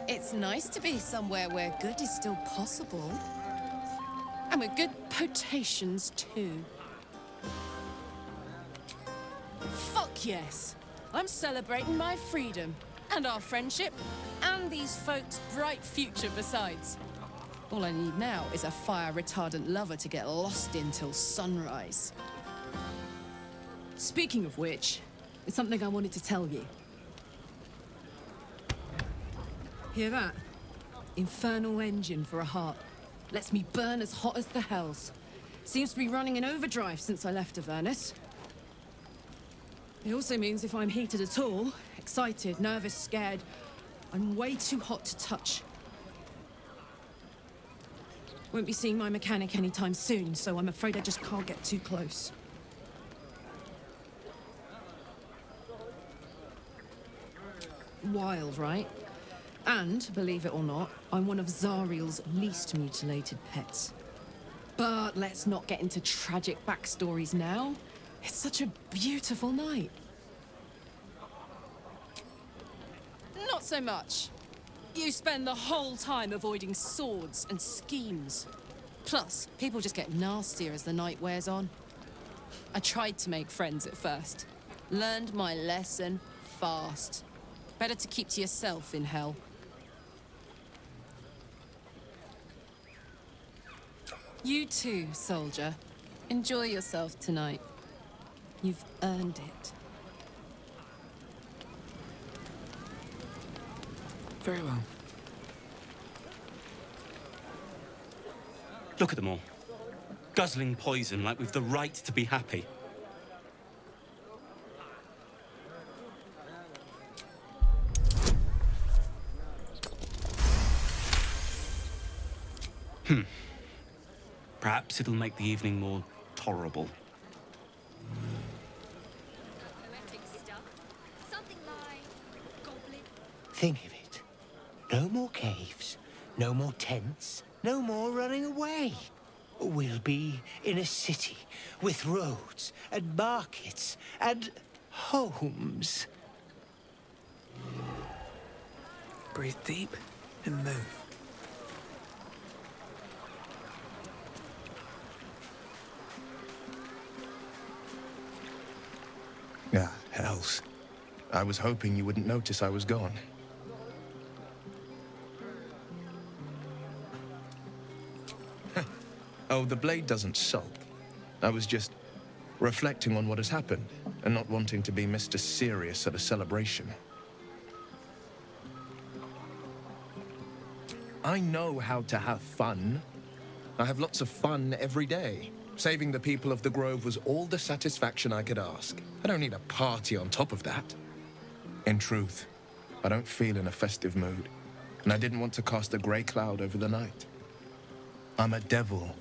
It's nice to be somewhere where good is still possible. And with good potations, too. Fuck yes! I'm celebrating my freedom, and our friendship, and these folks' bright future besides. All I need now is a fire-retardant lover to get lost in till sunrise. Speaking of which, it's something I wanted to tell you. Hear that? Infernal engine for a heart. Lets me burn as hot as the hells. seems to be running in overdrive since I left Avernus. It also means if I'm heated at all, excited, nervous, scared, I'm way too hot to touch. Won't be seeing my mechanic anytime soon, so I'm afraid I just can't get too close. Wild, right? And, believe it or not, I'm one of Zariel's least mutilated pets. But let's not get into tragic backstories now. It's such a beautiful night. Not so much. You spend the whole time avoiding swords and schemes. Plus, people just get nastier as the night wears on. I tried to make friends at first. Learned my lesson fast. Better to keep to yourself in hell. You too, soldier. Enjoy yourself tonight. You've earned it. Very well. Look at them all. Guzzling poison like we've the right to be happy. Perhaps it'll make the evening more tolerable. Think of it. No more caves, no more tents, no more running away. We'll be in a city with roads and markets and homes. Breathe deep and move. Ah, hells. I was hoping you wouldn't notice I was gone. Oh, the blade doesn't sulk. I was just reflecting on what has happened and not wanting to be Mr. Serious at a celebration. I know how to have fun. I have lots of fun every day. Saving the people of the Grove was all the satisfaction I could ask. I don't need a party on top of that. In truth, I don't feel in a festive mood, and I didn't want to cast a grey cloud over the night. I'm a devil.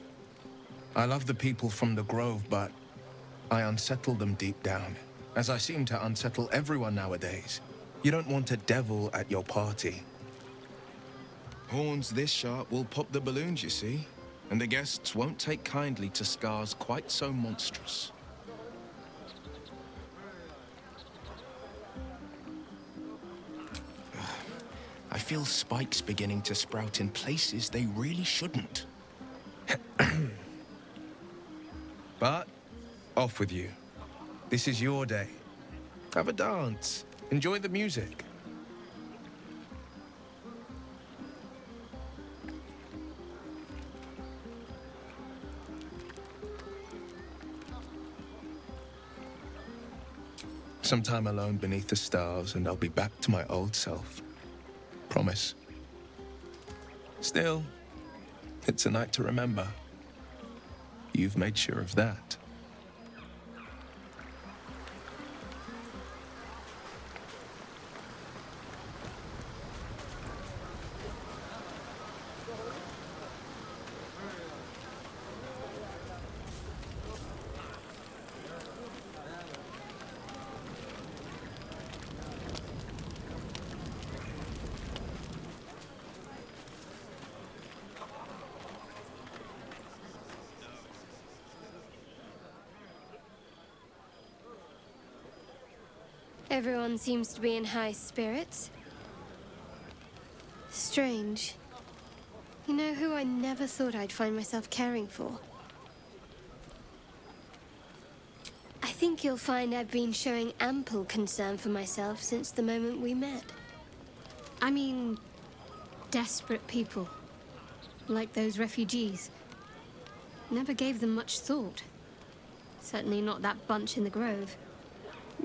I love the people from the Grove, but I unsettle them deep down, as I seem to unsettle everyone nowadays. You don't want a devil at your party. Horns this sharp will pop the balloons, you see, and the guests won't take kindly to scars quite so monstrous. I feel spikes beginning to sprout in places they really shouldn't. But off with you. This is your day. Have a dance. Enjoy the music. Some time alone beneath the stars, and I'll be back to my old self. Promise. Still, it's a night to remember. You've made sure of that. Everyone seems to be in high spirits. Strange. You know who I never thought I'd find myself caring for? I think you'll find I've been showing ample concern for myself since the moment we met. I mean, desperate people. Like those refugees. Never gave them much thought. Certainly not that bunch in the Grove.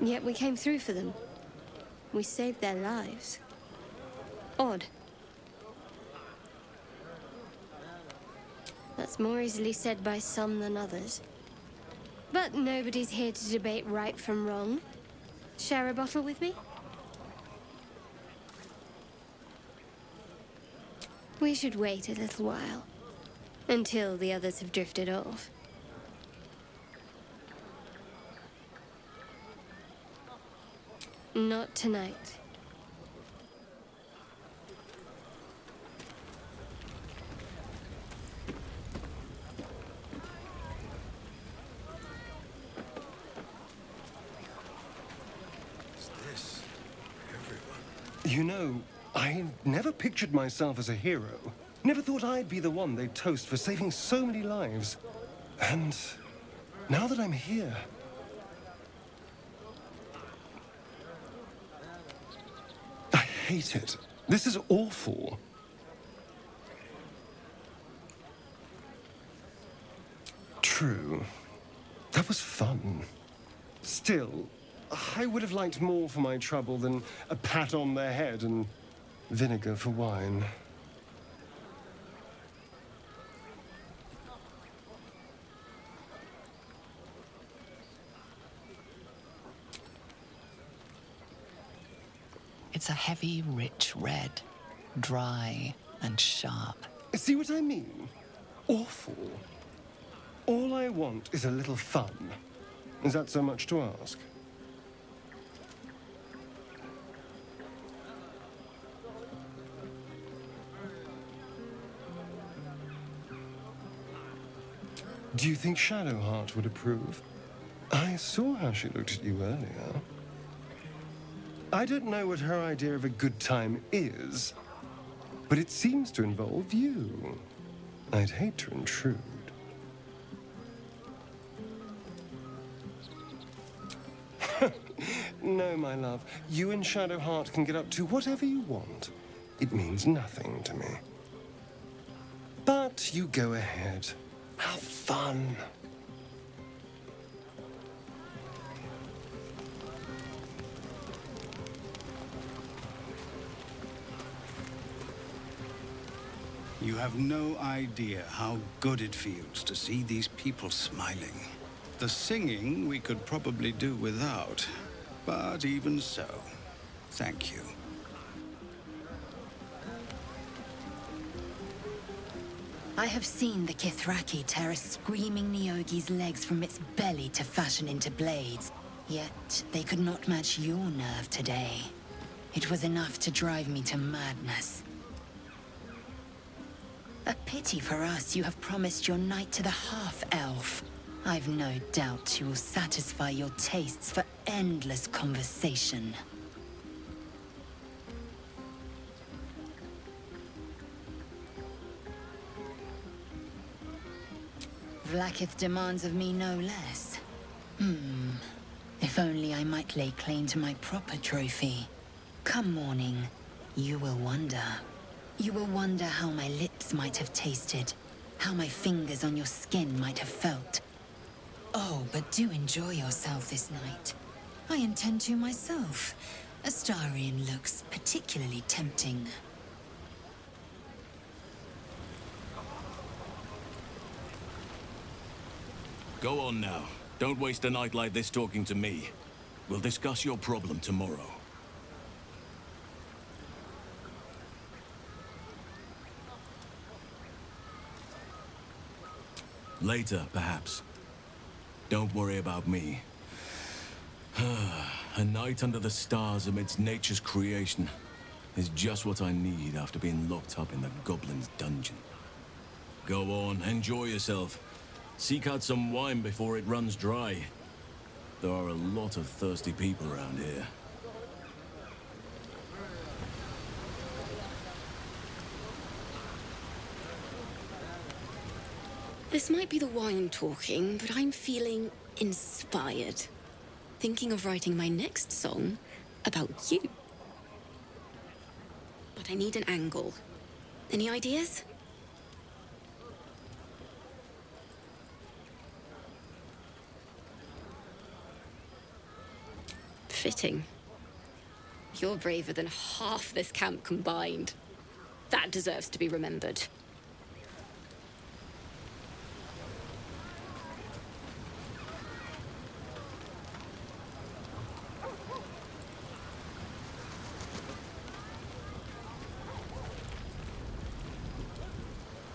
Yet we came through for them. We saved their lives. Odd. That's more easily said by some than others. But nobody's here to debate right from wrong. Share a bottle with me? We should wait a little while, until the others have drifted off. Not tonight. You know, I never pictured myself as a hero. Never thought I'd be the one they'd toast for saving so many lives. And now that I'm here... I hate it. This is awful. True. That was fun. Still, I would have liked more for my trouble than a pat on the head and vinegar for wine. It's a heavy, rich red. Dry and sharp. See what I mean? Awful. All I want is a little fun. Is that so much to ask? Do you think Shadowheart would approve? I saw how she looked at you earlier. I don't know what her idea of a good time is, but it seems to involve you. I'd hate to intrude. No, my love. You and Shadowheart can get up to whatever you want. It means nothing to me. But you go ahead. Have fun. You have no idea how good it feels to see these people smiling. The singing we could probably do without, but even so, thank you. I have seen the Kithraki tear a screaming Neogi's legs from its belly to fashion into blades. Yet they could not match your nerve today. It was enough to drive me to madness. A pity for us you have promised your knight to the half-elf. I've no doubt you will satisfy your tastes for endless conversation. Vlaakith demands of me no less. If only I might lay claim to my proper trophy. Come morning, you will wonder. You will wonder how my lips might have tasted, how my fingers on your skin might have felt. Oh, but do enjoy yourself this night. I intend to myself. Astarion looks particularly tempting. Go on now. Don't waste a night like this talking to me. We'll discuss your problem tomorrow. Later, perhaps. Don't worry about me. A night under the stars amidst nature's creation is just what I need after being locked up in the goblin's dungeon. Go on, enjoy yourself. Seek out some wine before it runs dry. There are a lot of thirsty people around here. This might be the wine talking, but I'm feeling inspired. Thinking of writing my next song about you. But I need an angle. Any ideas? Fitting. You're braver than half this camp combined. That deserves to be remembered.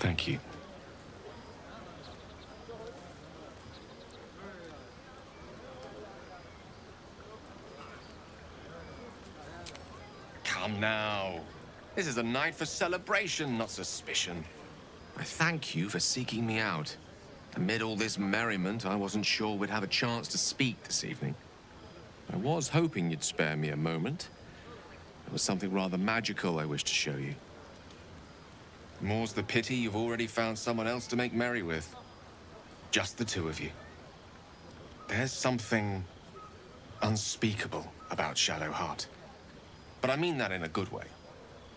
Thank you. Come now. This is a night for celebration, not suspicion. I thank you for seeking me out. Amid all this merriment, I wasn't sure we'd have a chance to speak this evening. I was hoping you'd spare me a moment. There was something rather magical I wished to show you. More's the pity you've already found someone else to make merry with. Just the two of you. There's something unspeakable about Shadowheart. But I mean that in a good way.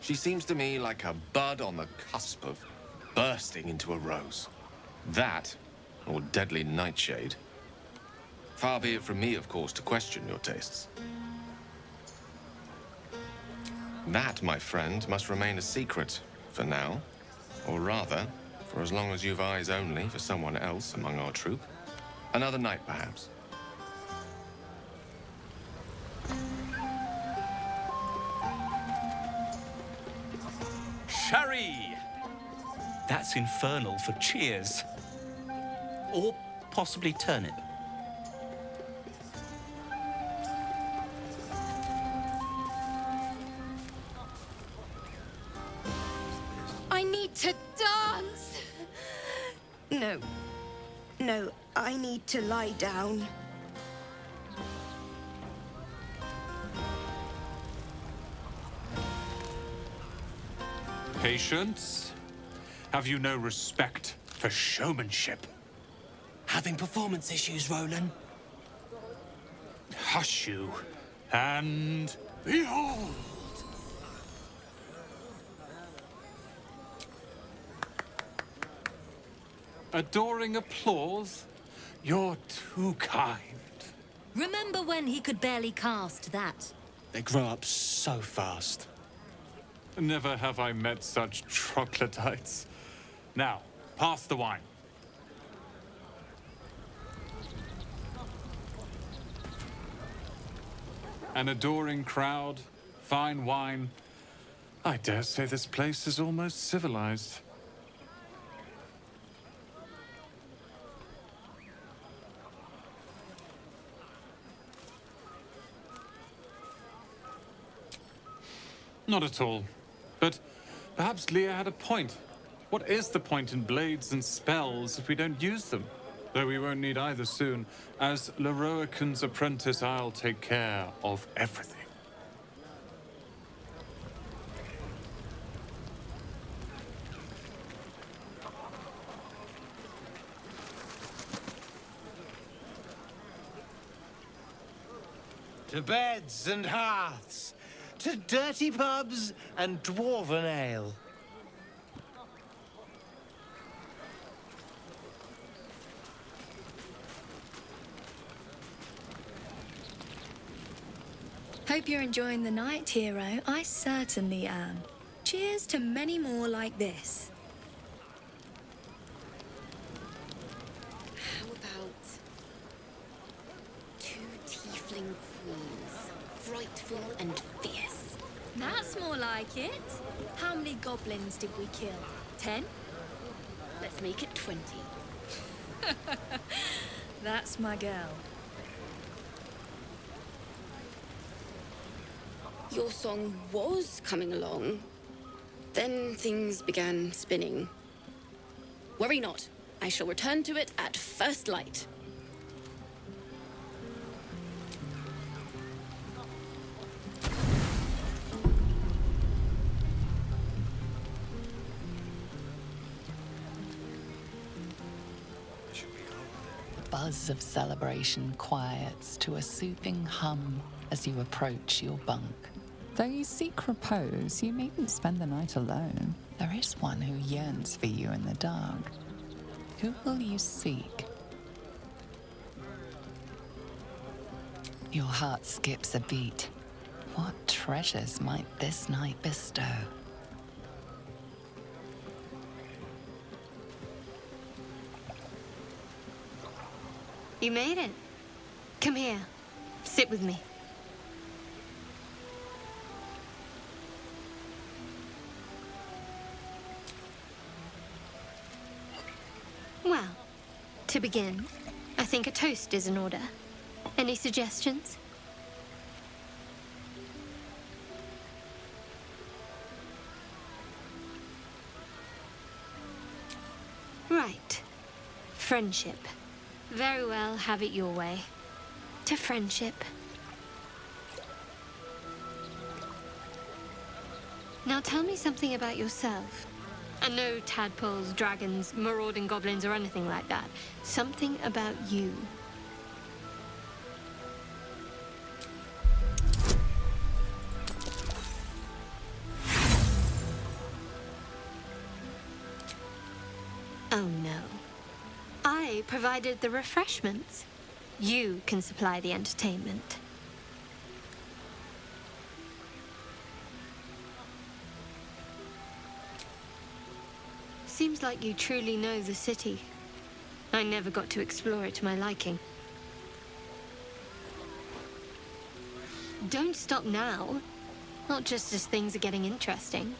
She seems to me like a bud on the cusp of bursting into a rose. That, or deadly nightshade. Far be it from me, of course, to question your tastes. That, my friend, must remain a secret for now. Or rather, for as long as you've eyes only for someone else among our troop. Another night, perhaps. Sherry! That's infernal for cheers. Or possibly turnip. I need to dance! No. No, I need to lie down. Patience? Have you no respect for showmanship? Having performance issues, Roland? Hush you, and behold! Adoring applause? You're too kind. Remember when he could barely cast that? They grow up so fast. Never have I met such troglodytes. Now, pass the wine. An adoring crowd, fine wine. I dare say this place is almost civilized. Not at all. But perhaps Leah had a point. What is the point in blades and spells if we don't use them? Though we won't need either soon. As Leroican's apprentice, I'll take care of everything. To beds and hearths, to dirty pubs and dwarven ale. Hope you're enjoying the night, hero. I certainly am. Cheers to many more like this. How about two tiefling queens, frightful and fierce? That's more like it. How many goblins did we kill? 10? Let's make it 20. That's my girl. Your song was coming along. Then things began spinning. Worry not. I shall return to it at first light. The buzz of celebration quiets to a soothing hum as you approach your bunk. Though you seek repose, you needn't spend the night alone. There is one who yearns for you in the dark. Who will you seek? Your heart skips a beat. What treasures might this night bestow? You made it. Come here. Sit with me. Well, to begin, I think a toast is in order. Any suggestions? Right. Friendship. Very well, have it your way. To friendship. Now tell me something about yourself. And no tadpoles, dragons, marauding goblins, or anything like that. Something about you. Oh no. I provided the refreshments. You can supply the entertainment. Seems like you truly know the city. I never got to explore it to my liking. Don't stop now. Not just as things are getting interesting.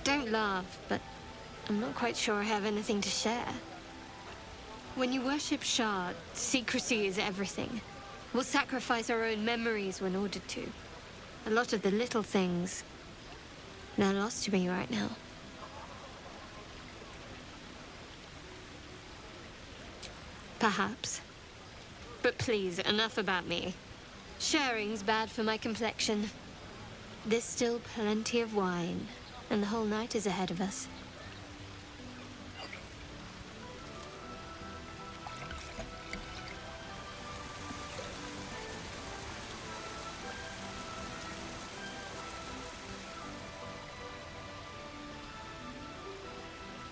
Don't laugh, but I'm not quite sure I have anything to share. When you worship Shard, secrecy is everything. We'll sacrifice our own memories when ordered to. A lot of the little things, they're lost to me right now. Perhaps. But please, enough about me. Sharing's bad for my complexion. There's still plenty of wine, and the whole night is ahead of us.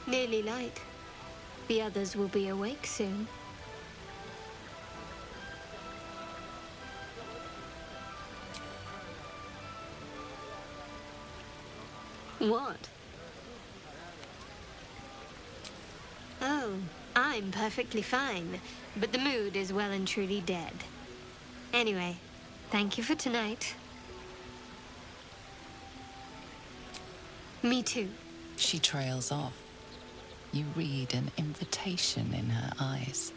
Nearly light. The others will be awake soon. What? Oh, I'm perfectly fine, but the mood is well and truly dead. Anyway, thank you for tonight. Me too. She trails off. You read an invitation in her eyes.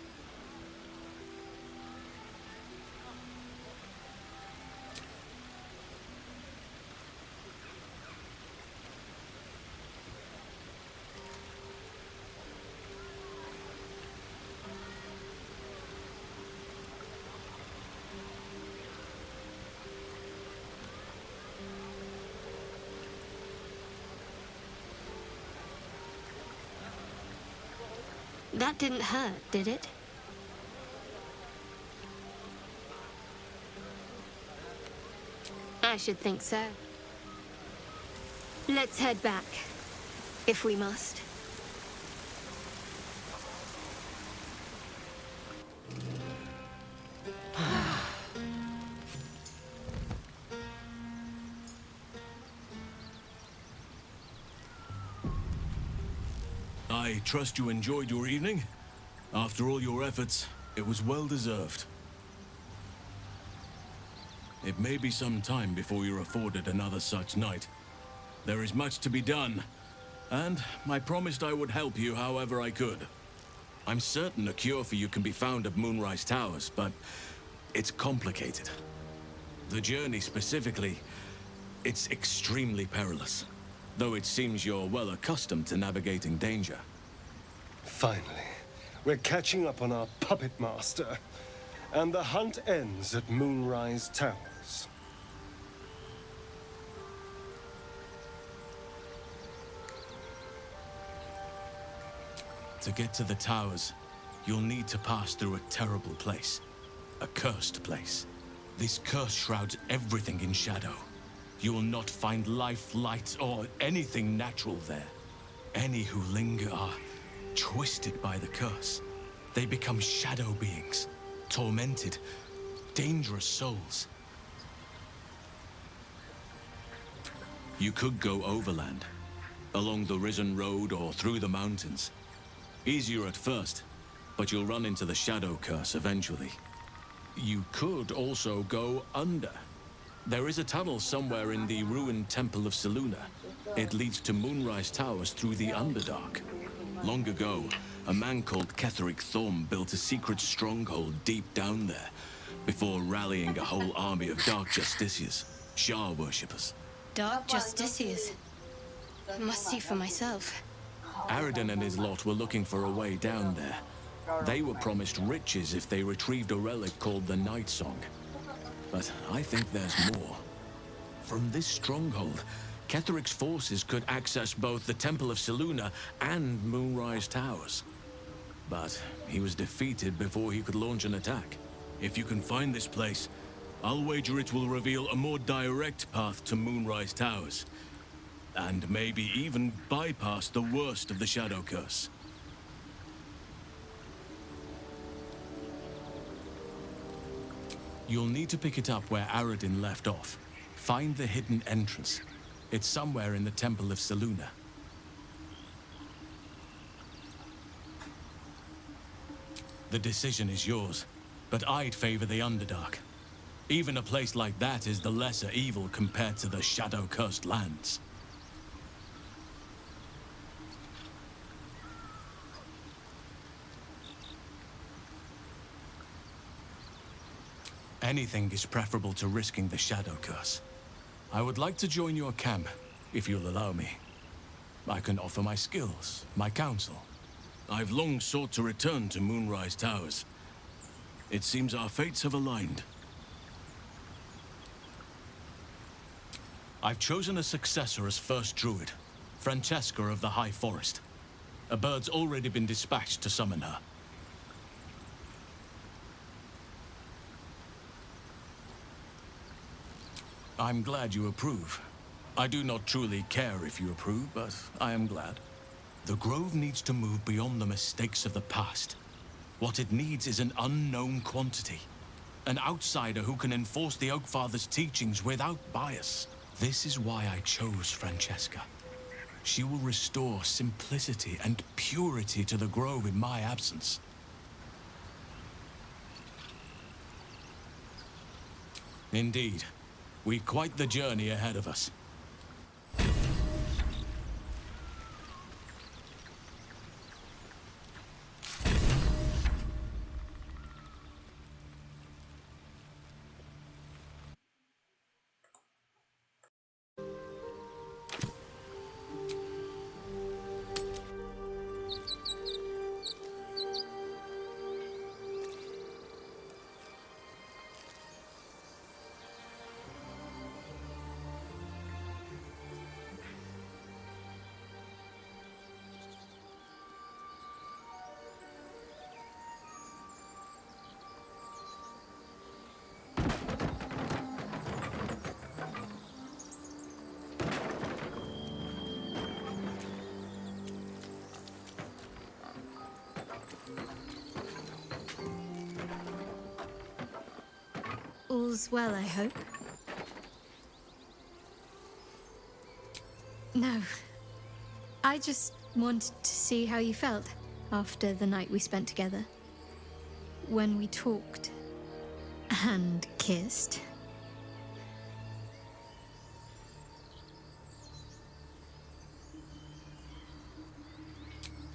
That didn't hurt, did it? I should think so. Let's head back, if we must. I trust you enjoyed your evening. After all your efforts, it was well deserved. It may be some time before you're afforded another such night. There is much to be done, and I promised I would help you however I could. I'm certain a cure for you can be found at Moonrise Towers, but it's complicated. The journey specifically, it's extremely perilous, though it seems you're well accustomed to navigating danger. Finally, we're catching up on our puppet master, and the hunt ends at Moonrise Towers. To get to the towers, you'll need to pass through a terrible place. A cursed place. This curse shrouds everything in shadow. You will not find life, light, or anything natural there. Any who linger are twisted by the curse. They become shadow beings, tormented, dangerous souls. You could go overland, along the Risen Road or through the mountains. Easier at first, but you'll run into the shadow curse eventually. You could also go under. There is a tunnel somewhere in the ruined Temple of Selûne. It leads to Moonrise Towers through the Underdark. Long ago, a man called Ketheric Thorm built a secret stronghold deep down there, before rallying a whole army of Dark Justiciars, Shah worshippers. Dark Justiciars. I must see for myself. Aradin and his lot were looking for a way down there. They were promised riches if they retrieved a relic called the Night Song. But I think there's more. From this stronghold, Ketheric's forces could access both the Temple of Selûne and Moonrise Towers. But he was defeated before he could launch an attack. If you can find this place, I'll wager it will reveal a more direct path to Moonrise Towers. And maybe even bypass the worst of the Shadow Curse. You'll need to pick it up where Aradin left off. Find the hidden entrance. It's somewhere in the Temple of Selûne. The decision is yours, but I'd favor the Underdark. Even a place like that is the lesser evil compared to the shadow-cursed lands. Anything is preferable to risking the Shadow Curse. I would like to join your camp, if you'll allow me. I can offer my skills, my counsel. I've long sought to return to Moonrise Towers. It seems our fates have aligned. I've chosen a successor as first druid, Francesca of the High Forest. A bird's already been dispatched to summon her. I'm glad you approve. I do not truly care if you approve, but I am glad. The Grove needs to move beyond the mistakes of the past. What it needs is an unknown quantity. An outsider who can enforce the Oakfather's teachings without bias. This is why I chose Francesca. She will restore simplicity and purity to the Grove in my absence. Indeed. We've quite the journey ahead of us. All's well, I hope. No. I just wanted to see how you felt after the night we spent together. When we talked and kissed.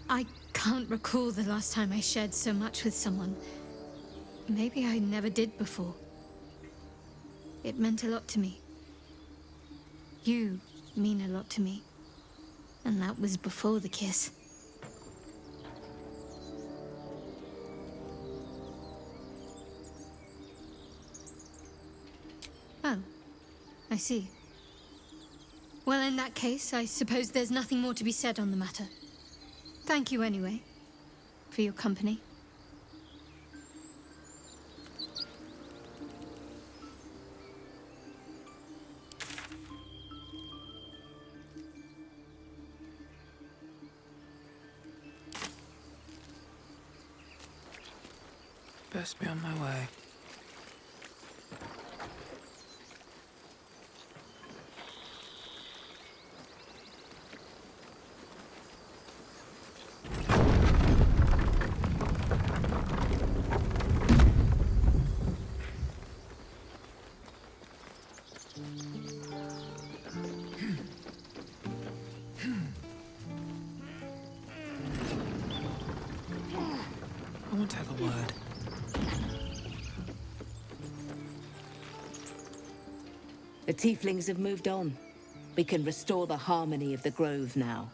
I can't recall the last time I shared so much with someone. Maybe I never did before. It meant a lot to me. You mean a lot to me. And that was before the kiss. Oh, I see. Well, in that case, I suppose there's nothing more to be said on the matter. Thank you anyway, for your company. Best be on my way. I won't have a word. The tieflings have moved on. We can restore the harmony of the grove now.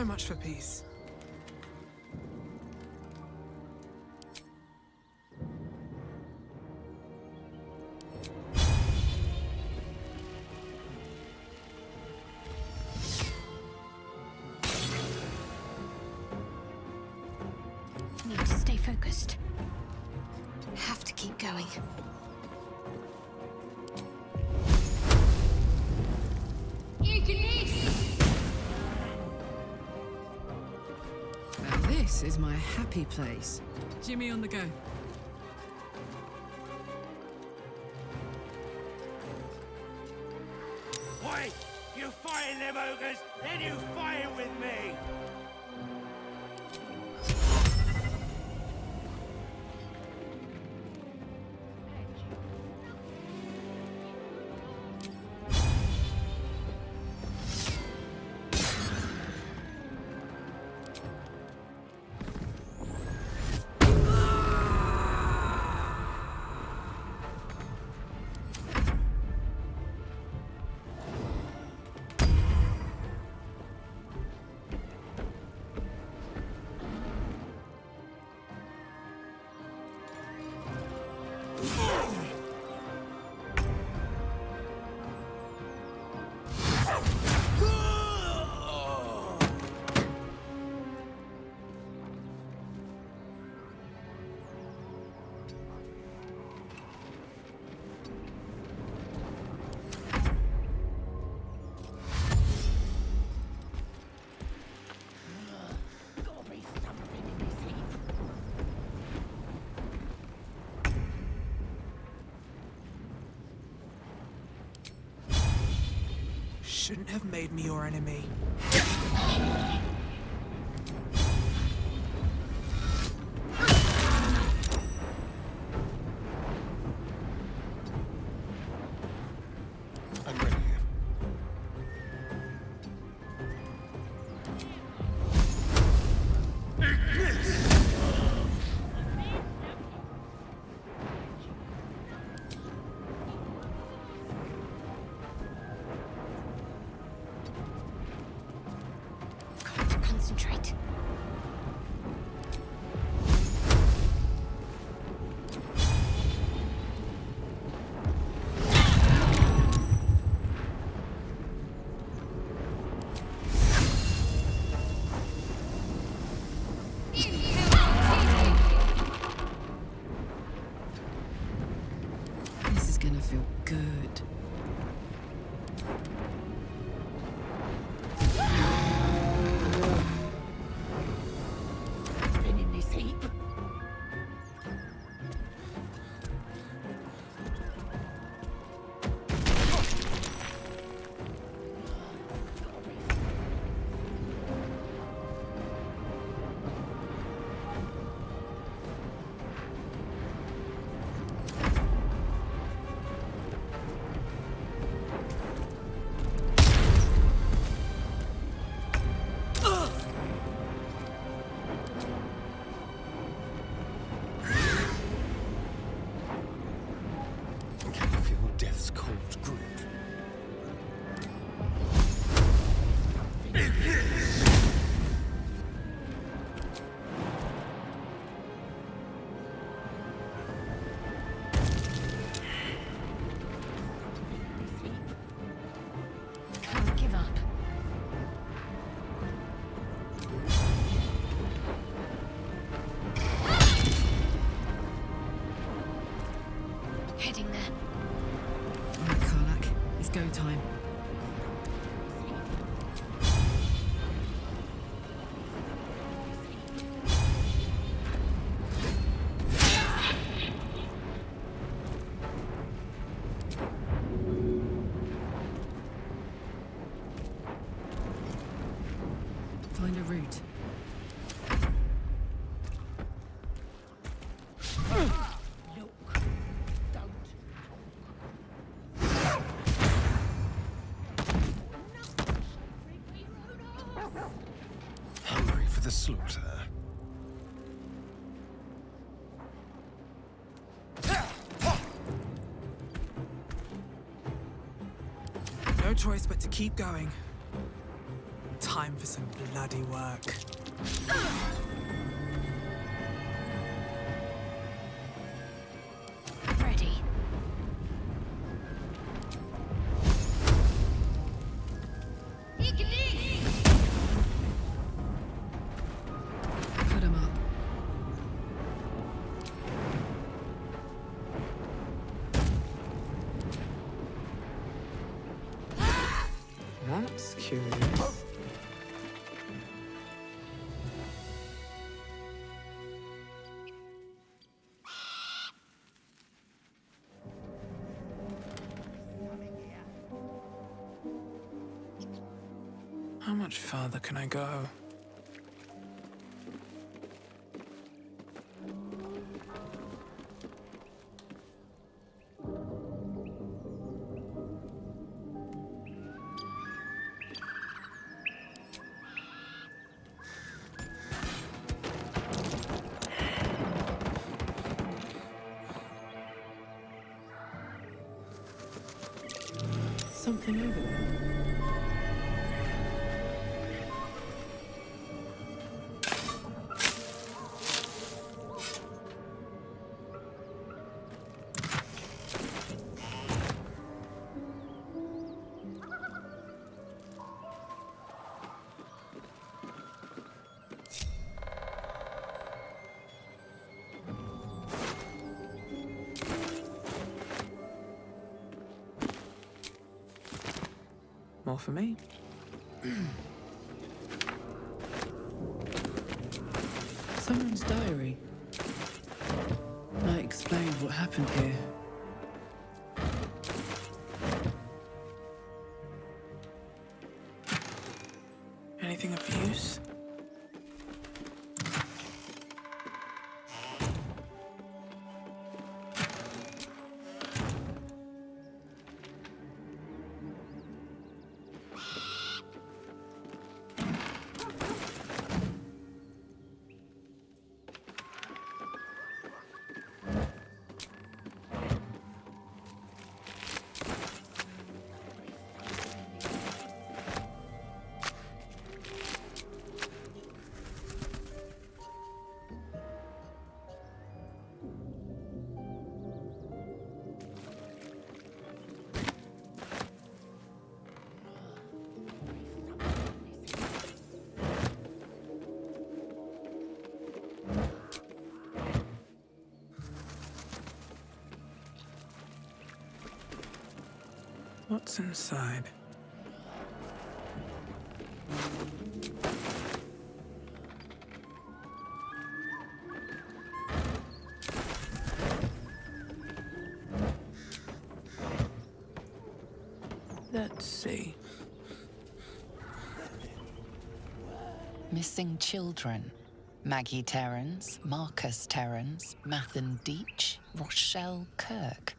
So much for peace. Need to stay focused. Have to keep going. Now this is my happy place. Jimmy on the go. Wait! You fighting them ogres, then you fight with me! Shouldn't have made me your enemy. I'm ready. Concentrate. This is gonna feel good. Been in this heap. Can you feel death's cold grip? Can't give up. Heading there. Right, Karlak, it's go time. Find a route. Hungry for the slaughter. No choice but to keep going. Time for some bloody work. I'm ready. Put him up. That's curious. How much further can I go? Something over there. More for me. Someone's diary. Might explain what happened here. Anything of use? What's inside? Let's see. Missing children. Maggie Terrance, Marcus Terrance, Mathan Deach, Rochelle Kirk.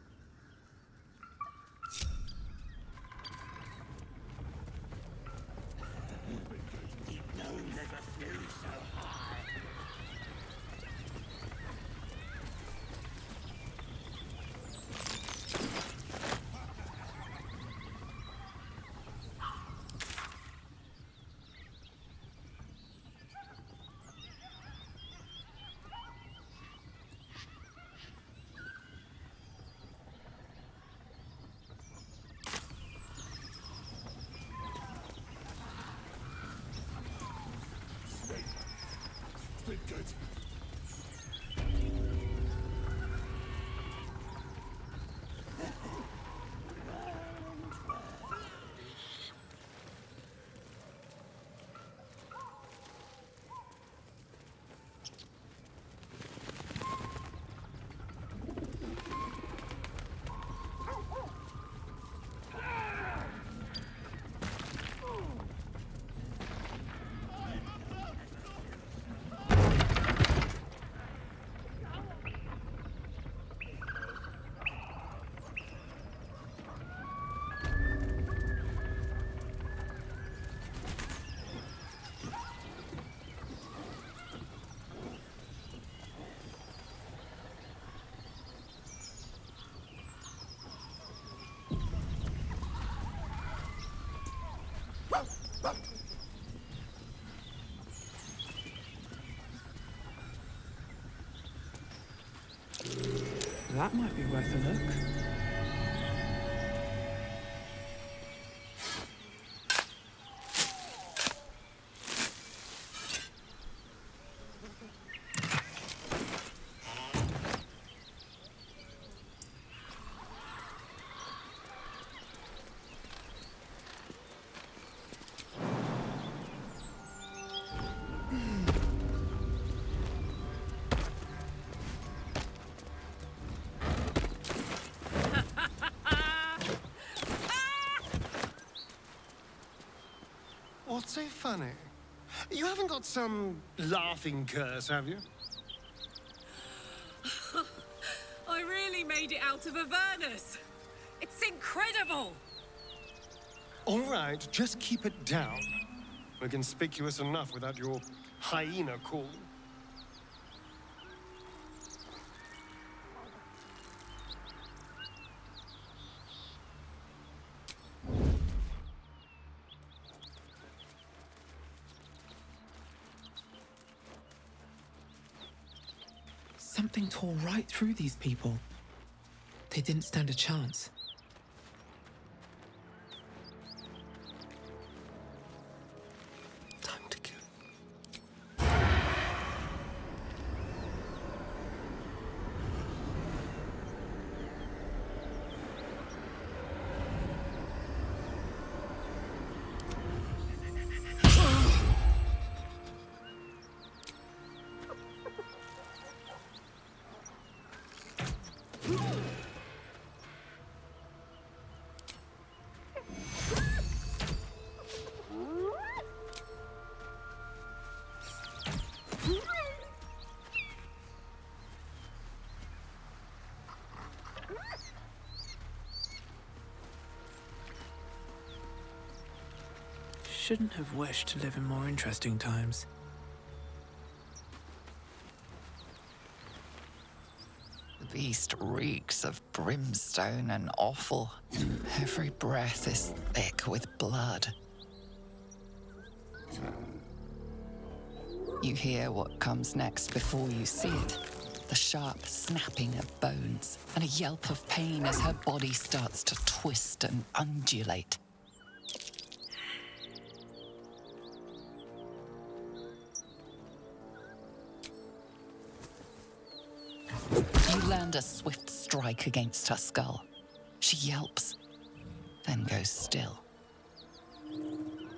That might be worth a look. What's so funny? You haven't got some laughing curse, have you? I really made it out of Avernus. It's incredible. All right, just keep it down. We're conspicuous enough without your hyena call. Something tore right through these people. They didn't stand a chance. Time to kill. Shouldn't have wished to live in more interesting times. The beast reeks of brimstone and offal. Every breath is thick with blood. You hear what comes next before you see it. The sharp snapping of bones and a yelp of pain as her body starts to twist and undulate. You land a swift strike against her skull. She yelps, then goes still.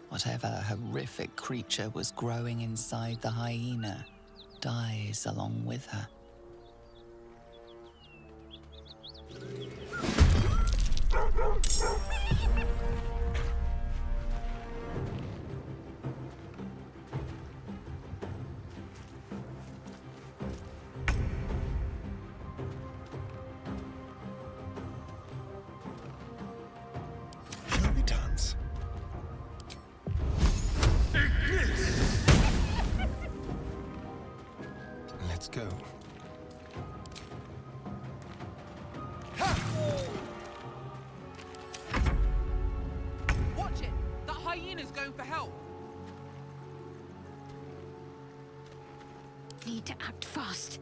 Whatever horrific creature was growing inside the hyena dies along with her. Shall we dance? Let's go. Watch it! That hyena's going for help! Need to act fast.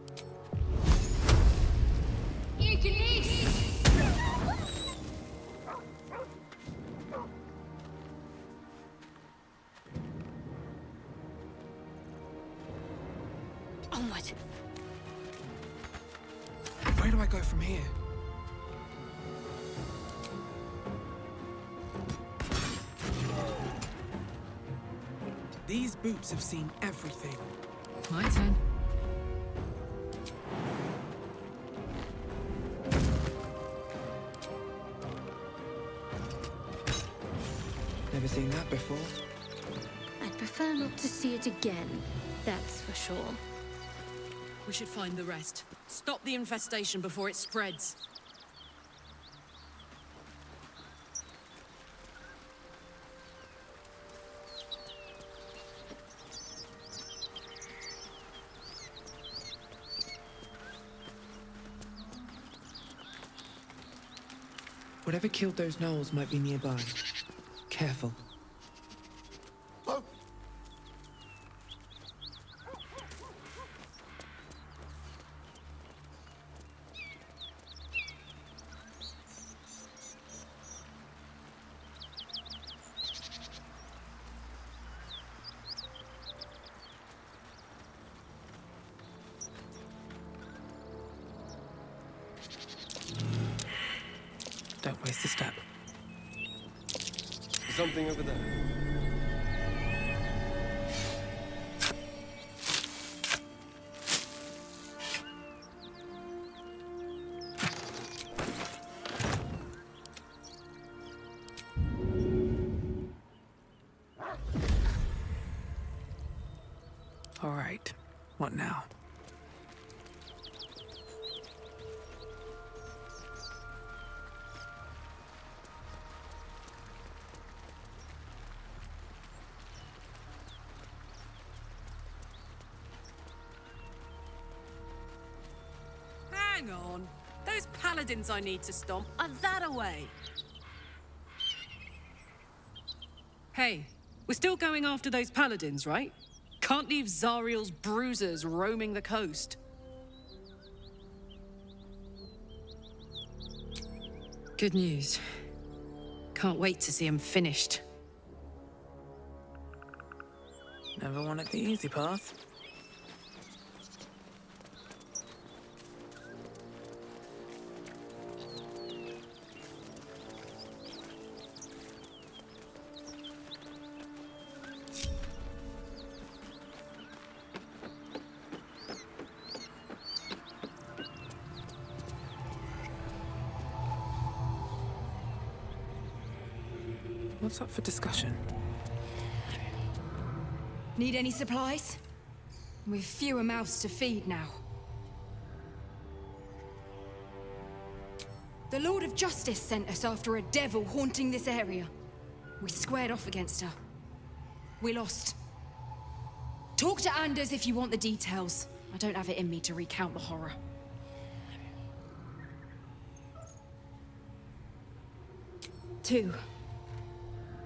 Onward. Where do I go from here? These boots have seen everything. My turn. Never seen that before. I'd prefer not to see it again, that's for sure. We should find the rest. Stop the infestation before it spreads. Whatever killed those gnolls might be nearby. Careful. Where's the step? Something over there. All right. What now? Hang on. Those paladins I need to stomp are that away. Hey, we're still going after those paladins, right? Can't leave Zariel's bruisers roaming the coast. Good news. Can't wait to see him finished. Never wanted the easy path. What's up for discussion? Need any supplies? We've fewer mouths to feed now. The Lord of Justice sent us after a devil haunting this area. We squared off against her. We lost. Talk to Anders if you want the details. I don't have it in me to recount the horror. Two.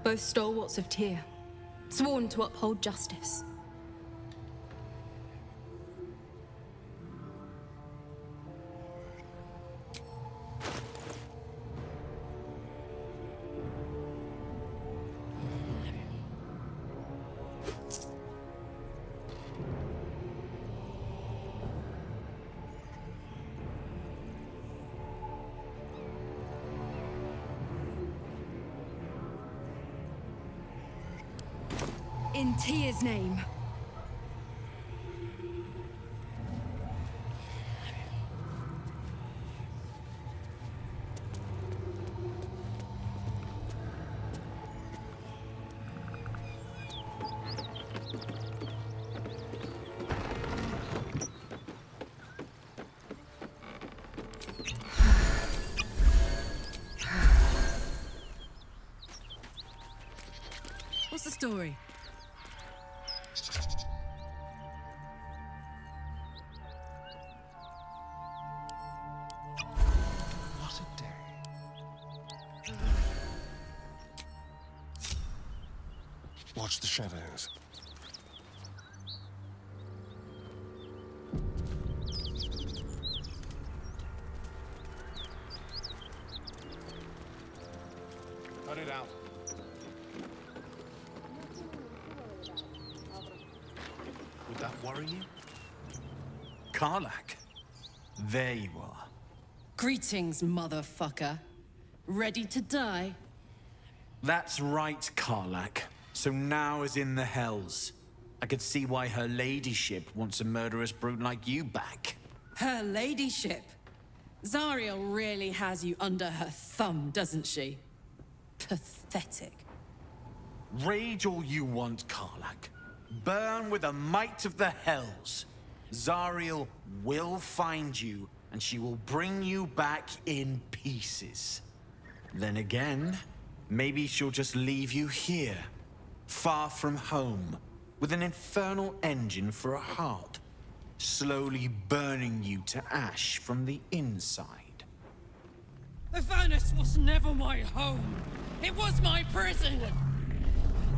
Both stalwarts of Tyr, sworn to uphold justice. In Tyr's name. What's the story? Watch the shadows. Cut it out. Would that worry you? Karlach. There you are. Greetings, motherfucker. Ready to die? That's right, Karlach. So now is in the hells. I could see why her ladyship wants a murderous brute like you back. Her ladyship? Zariel really has you under her thumb, doesn't she? Pathetic. Rage all you want, Karlach. Burn with the might of the hells. Zariel will find you, and she will bring you back in pieces. Then again, maybe she'll just leave you here, far from home, with an infernal engine for a heart, slowly burning you to ash from the inside. Avernus was never my home. It was my prison.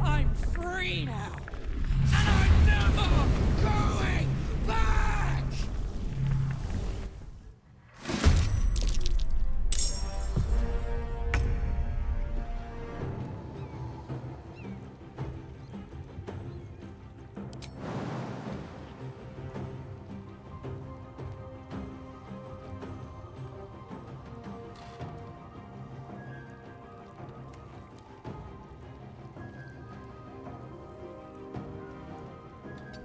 I'm free now, and I'm never going back!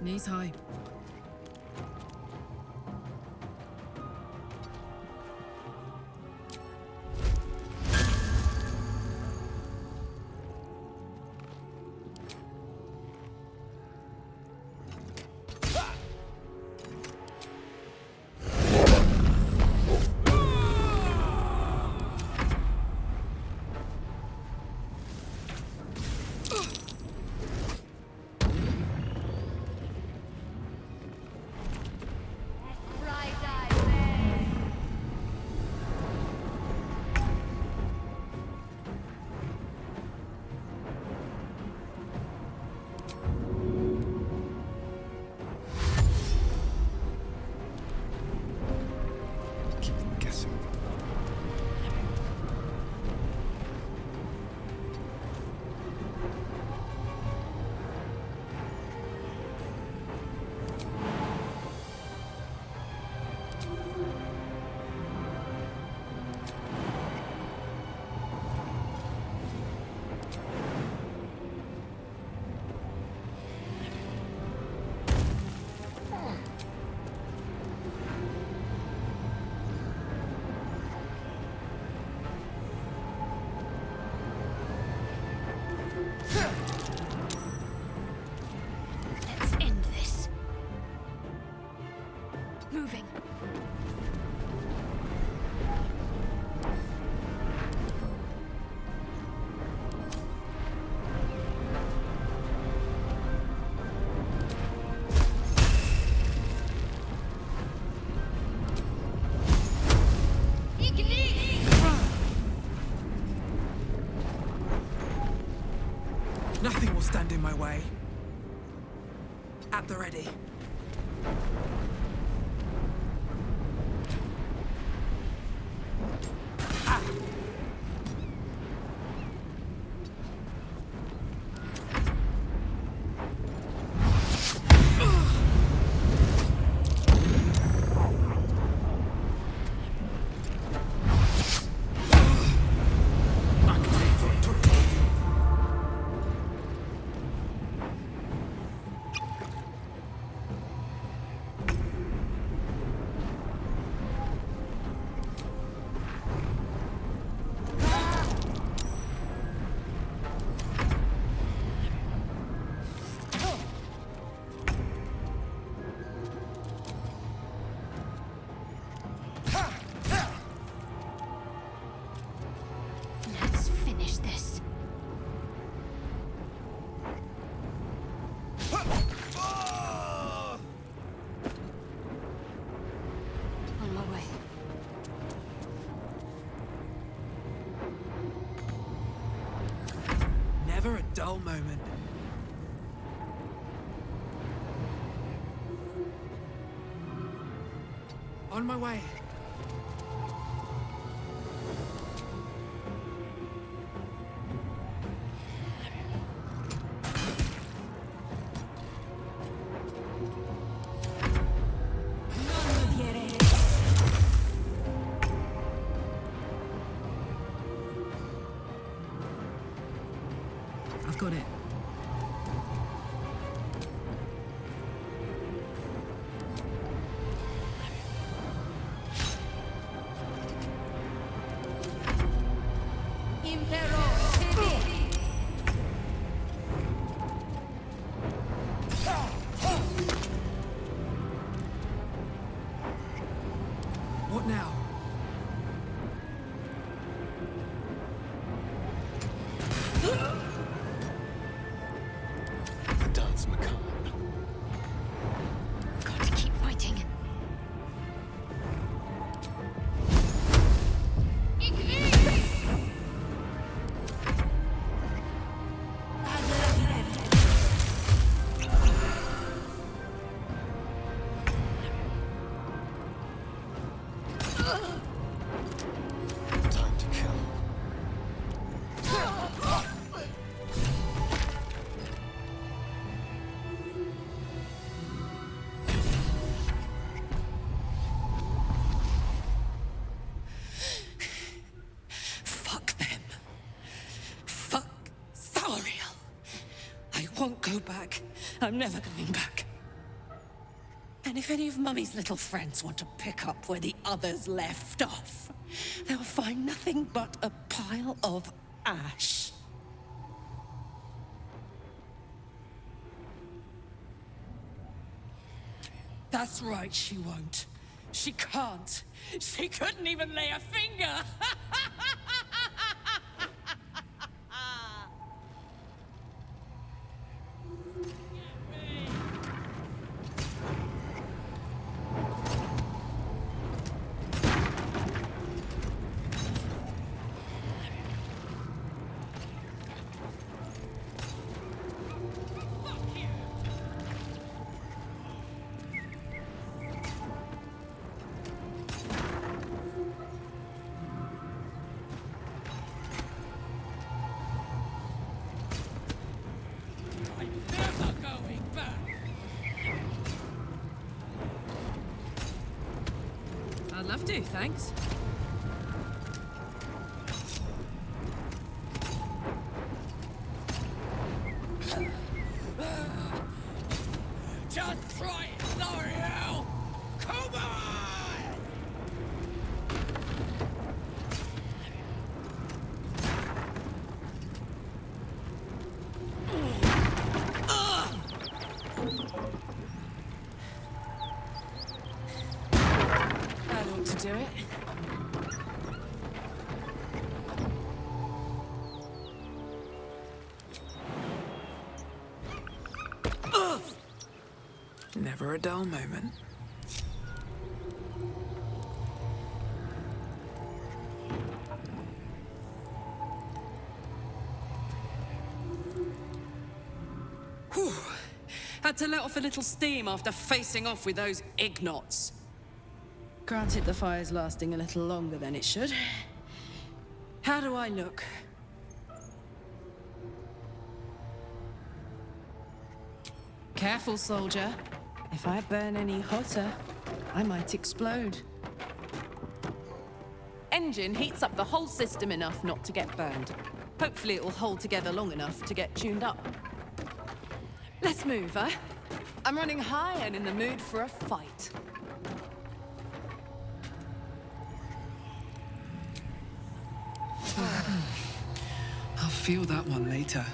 Knees high. Nothing will stand in my way. At the ready. Never a dull moment. On my way. I've got it. What now? The dance macabre. Got to keep fighting. Time to kill. Fuck them. Fuck Zariel. I won't go back. I'm never going back. If any of Mummy's little friends want to pick up where the others left off, they'll find nothing but a pile of ash. That's right, she won't. She can't. She couldn't even lay a finger! I'd love to, thanks. Just try it, Zariel! Come on! That ought to do it. Never a dull moment. Whew. Had to let off a little steam after facing off with those ignots. Granted, the fire's lasting a little longer than it should. How do I look? Careful, soldier. If I burn any hotter, I might explode. Engine heats up the whole system enough not to get burned. Hopefully it will hold together long enough to get tuned up. Let's move, huh? I'm running high and in the mood for a fight. I'll feel that one later.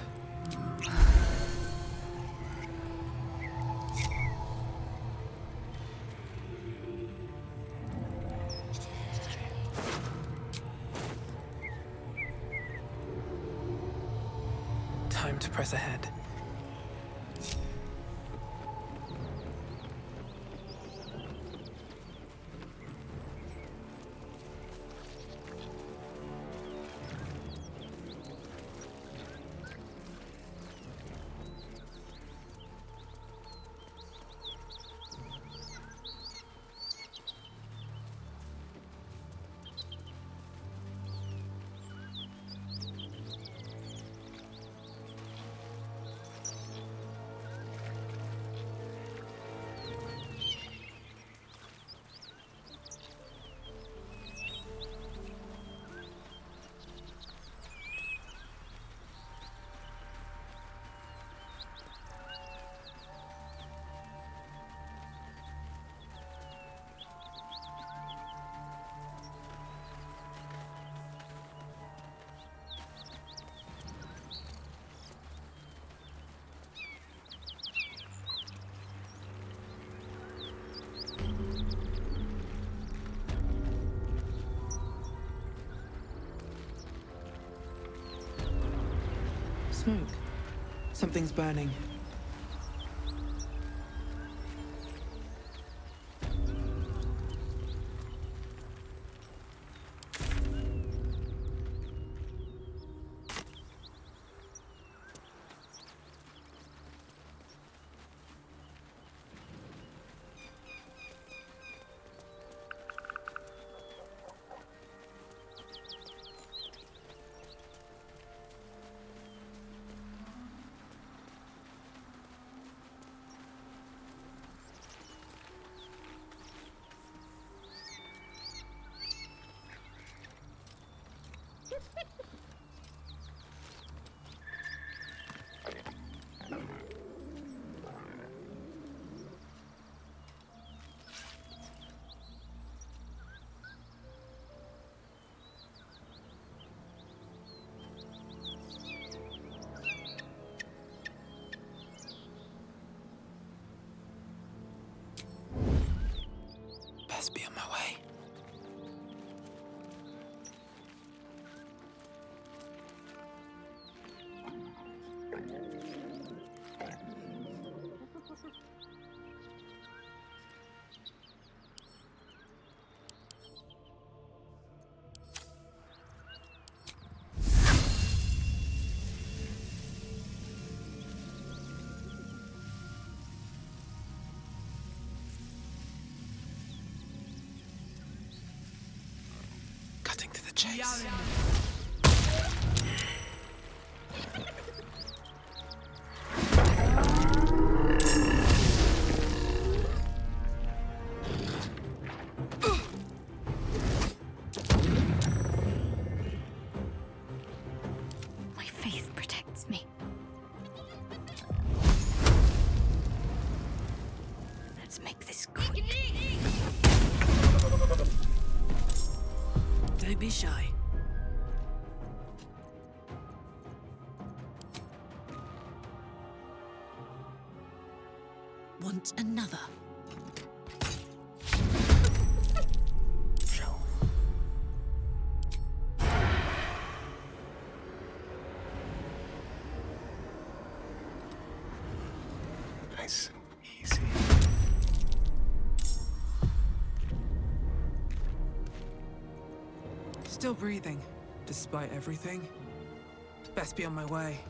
Time to press ahead. Smoke. Something's burning. Best be on my way. Cutting to the chase. My faith protects me. Let's make this quick. Don't be shy. Want another? Nice and easy. Still breathing, despite everything. Best be on my way.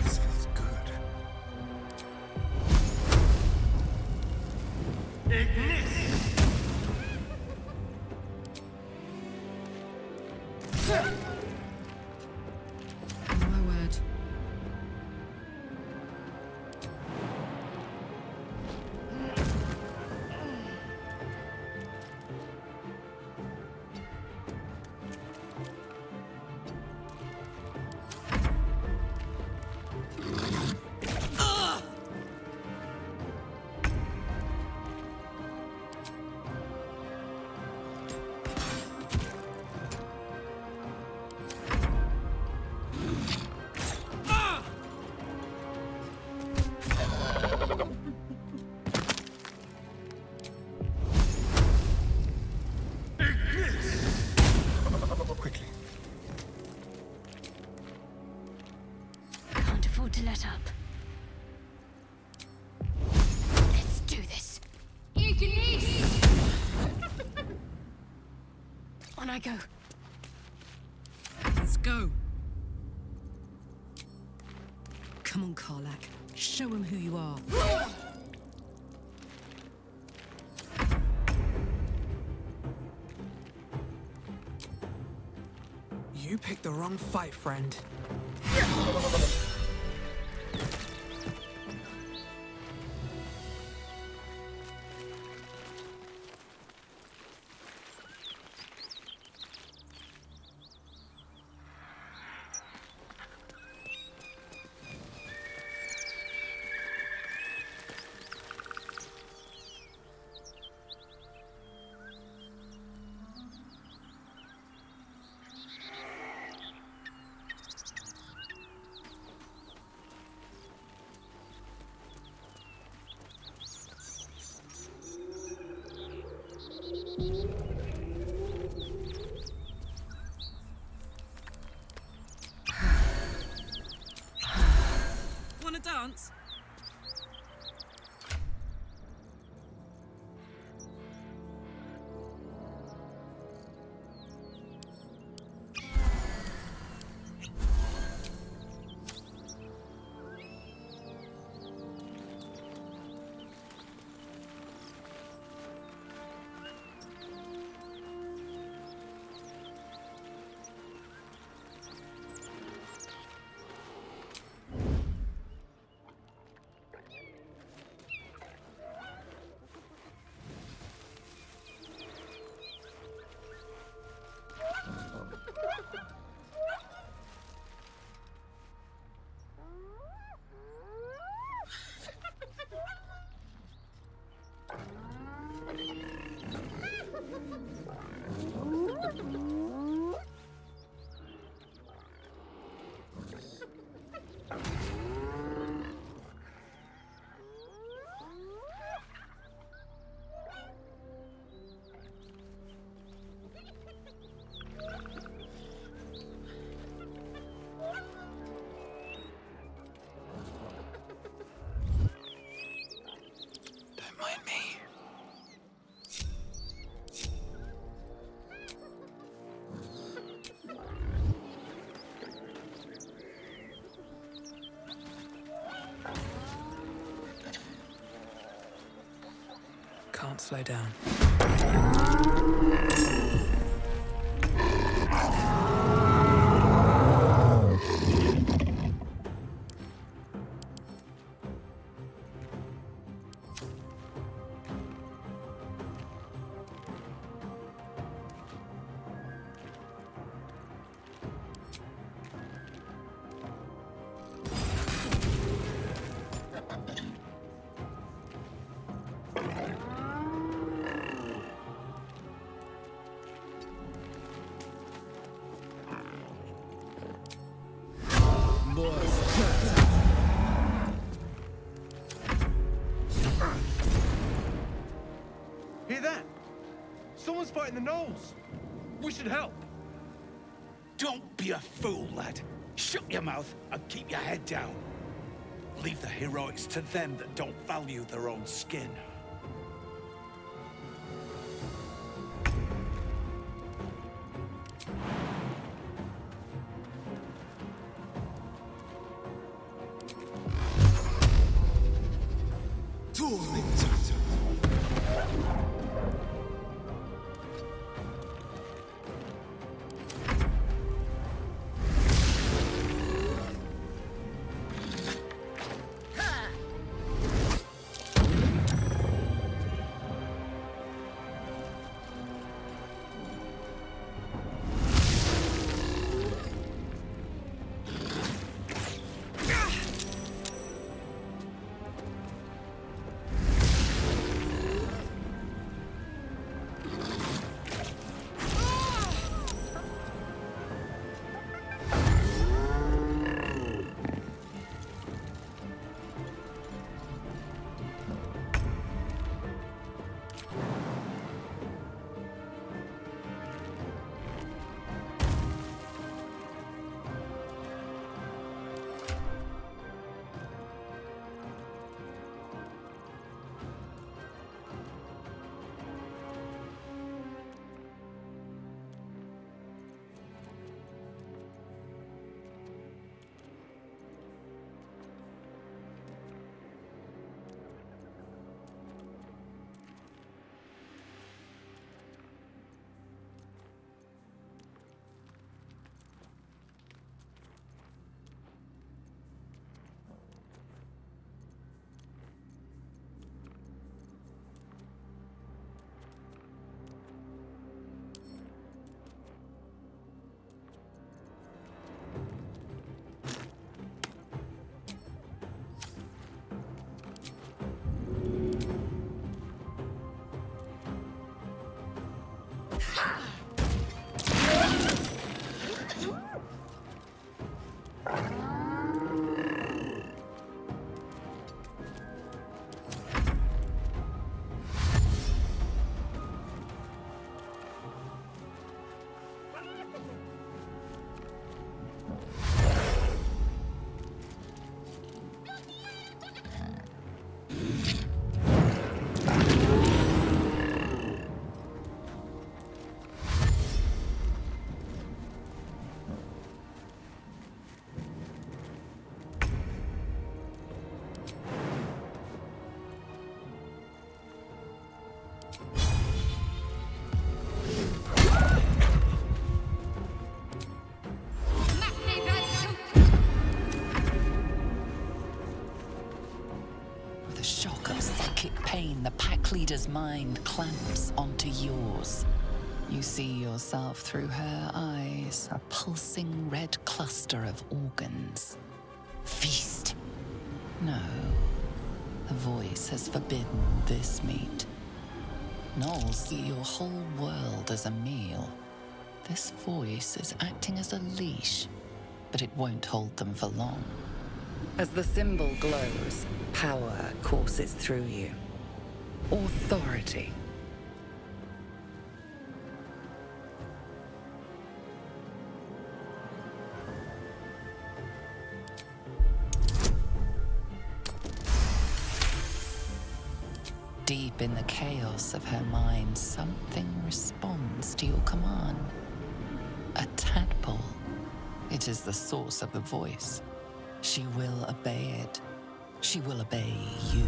This feels good. My word. Quickly. Can't afford to let up. Let's do this. On I go. Let's go. Come on, Karlak. Show him who you are. You picked the wrong fight, friend. Wanna dance? can't slow down. Hear that? Someone's fighting the gnolls. We should help. Don't be a fool, lad. Shut your mouth and keep your head down. Leave the heroics to them that don't value their own skin. The pack leader's mind clamps onto yours. You see yourself through her eyes, a pulsing red cluster of organs. Feast. No. The voice has forbidden this meat. Gnolls see your whole world as a meal. This voice is acting as a leash, but it won't hold them for long. As the symbol glows, power courses through you. Authority. Deep in the chaos of her mind, something responds to your command. A tadpole. It is the source of the voice. She will obey it. She will obey you.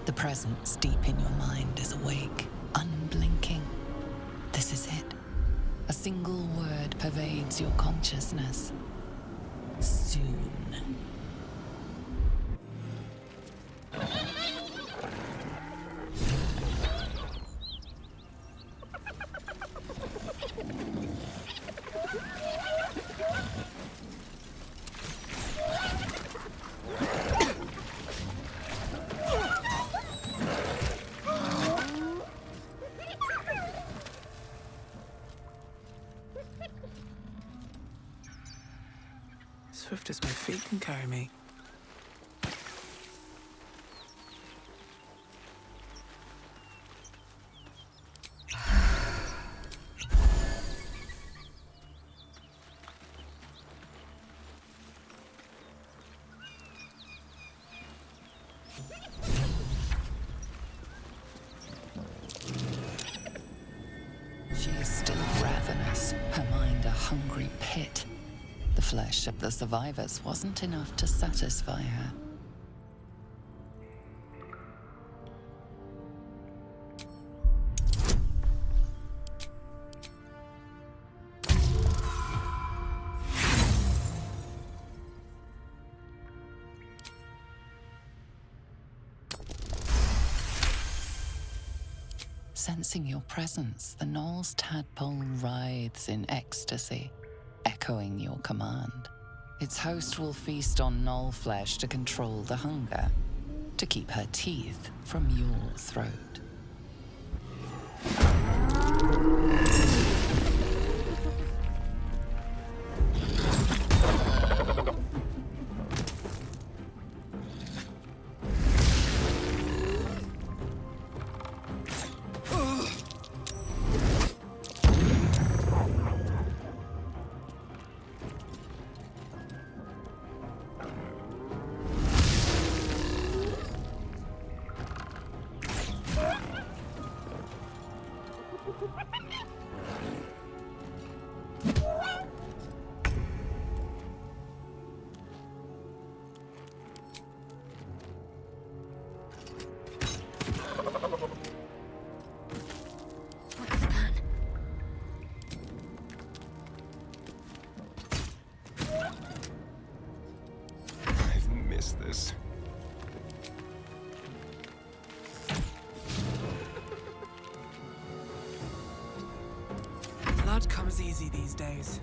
The presence deep in your mind is awake, unblinking. This is it. A single word pervades your consciousness. Soon. Swift as my feet can carry me. She is still ravenous, her mind a hungry pit. The flesh of the survivors wasn't enough to satisfy her. Sensing your presence, the Gnoll's tadpole writhes in ecstasy, echoing your command. Its host will feast on Gnoll flesh to control the hunger, to keep her teeth from your throat. This. Blood comes easy these days.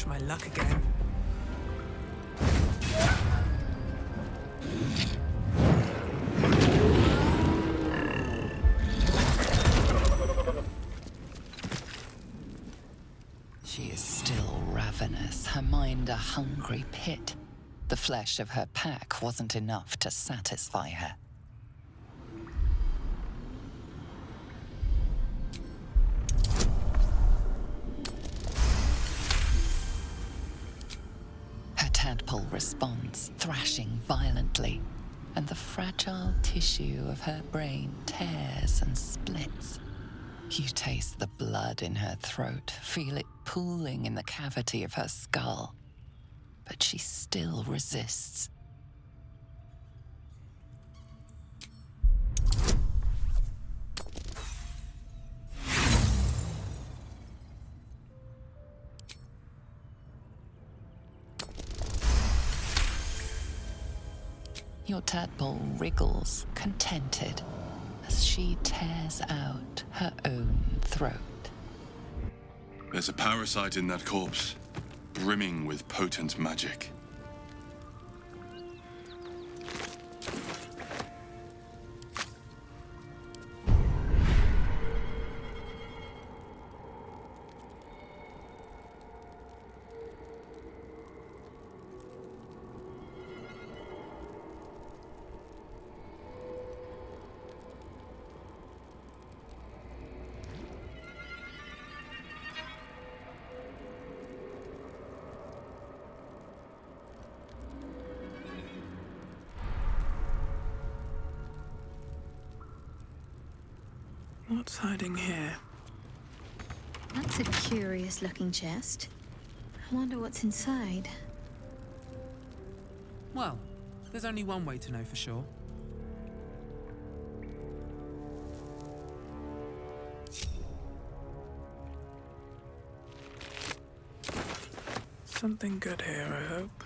My luck again. She is still ravenous, her mind a hungry pit. The flesh of her pack wasn't enough to satisfy her. Tadpole responds, thrashing violently, and the fragile tissue of her brain tears and splits. You taste the blood in her throat, feel it pooling in the cavity of her skull, but she still resists. Your tadpole wriggles, contented, as she tears out her own throat. There's a parasite in that corpse, brimming with potent magic. What's hiding here? That's a curious-looking chest. I wonder what's inside. Well, there's only one way to know for sure. Something good here, I hope.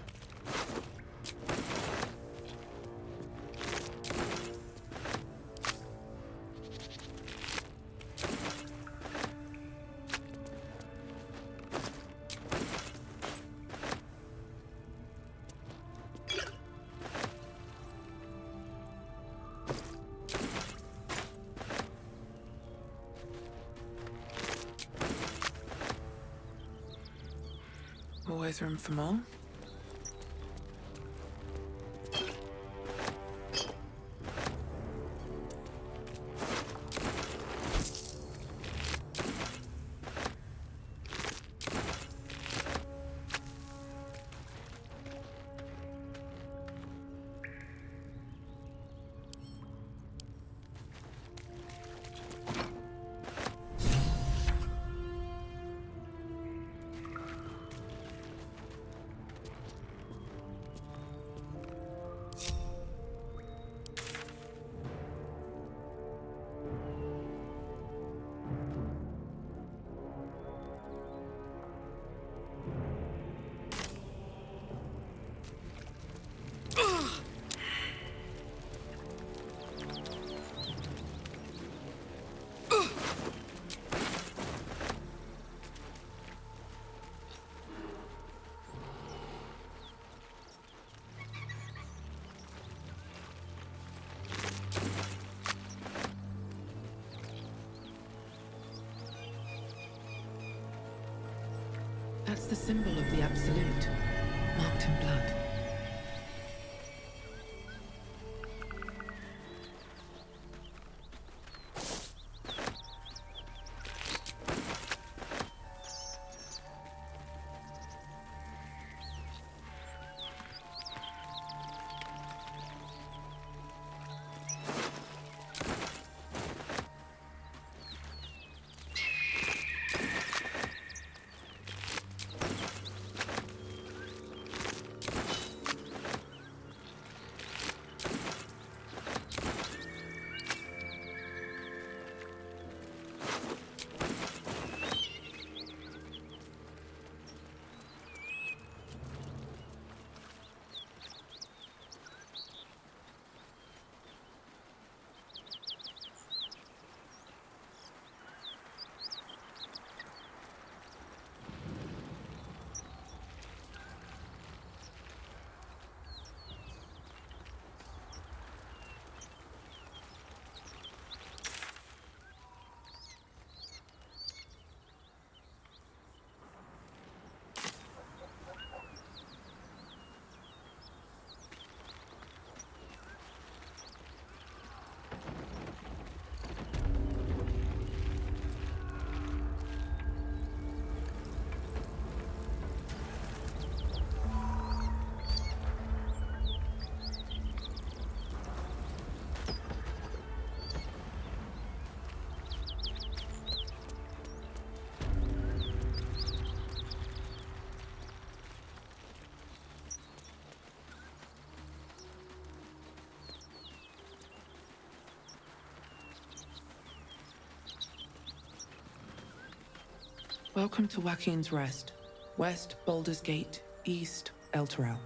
Always room for more. That's the symbol of the Absolute, marked in blood. Welcome to Joaquin's Rest. West, Baldur's Gate. East, El Terrell.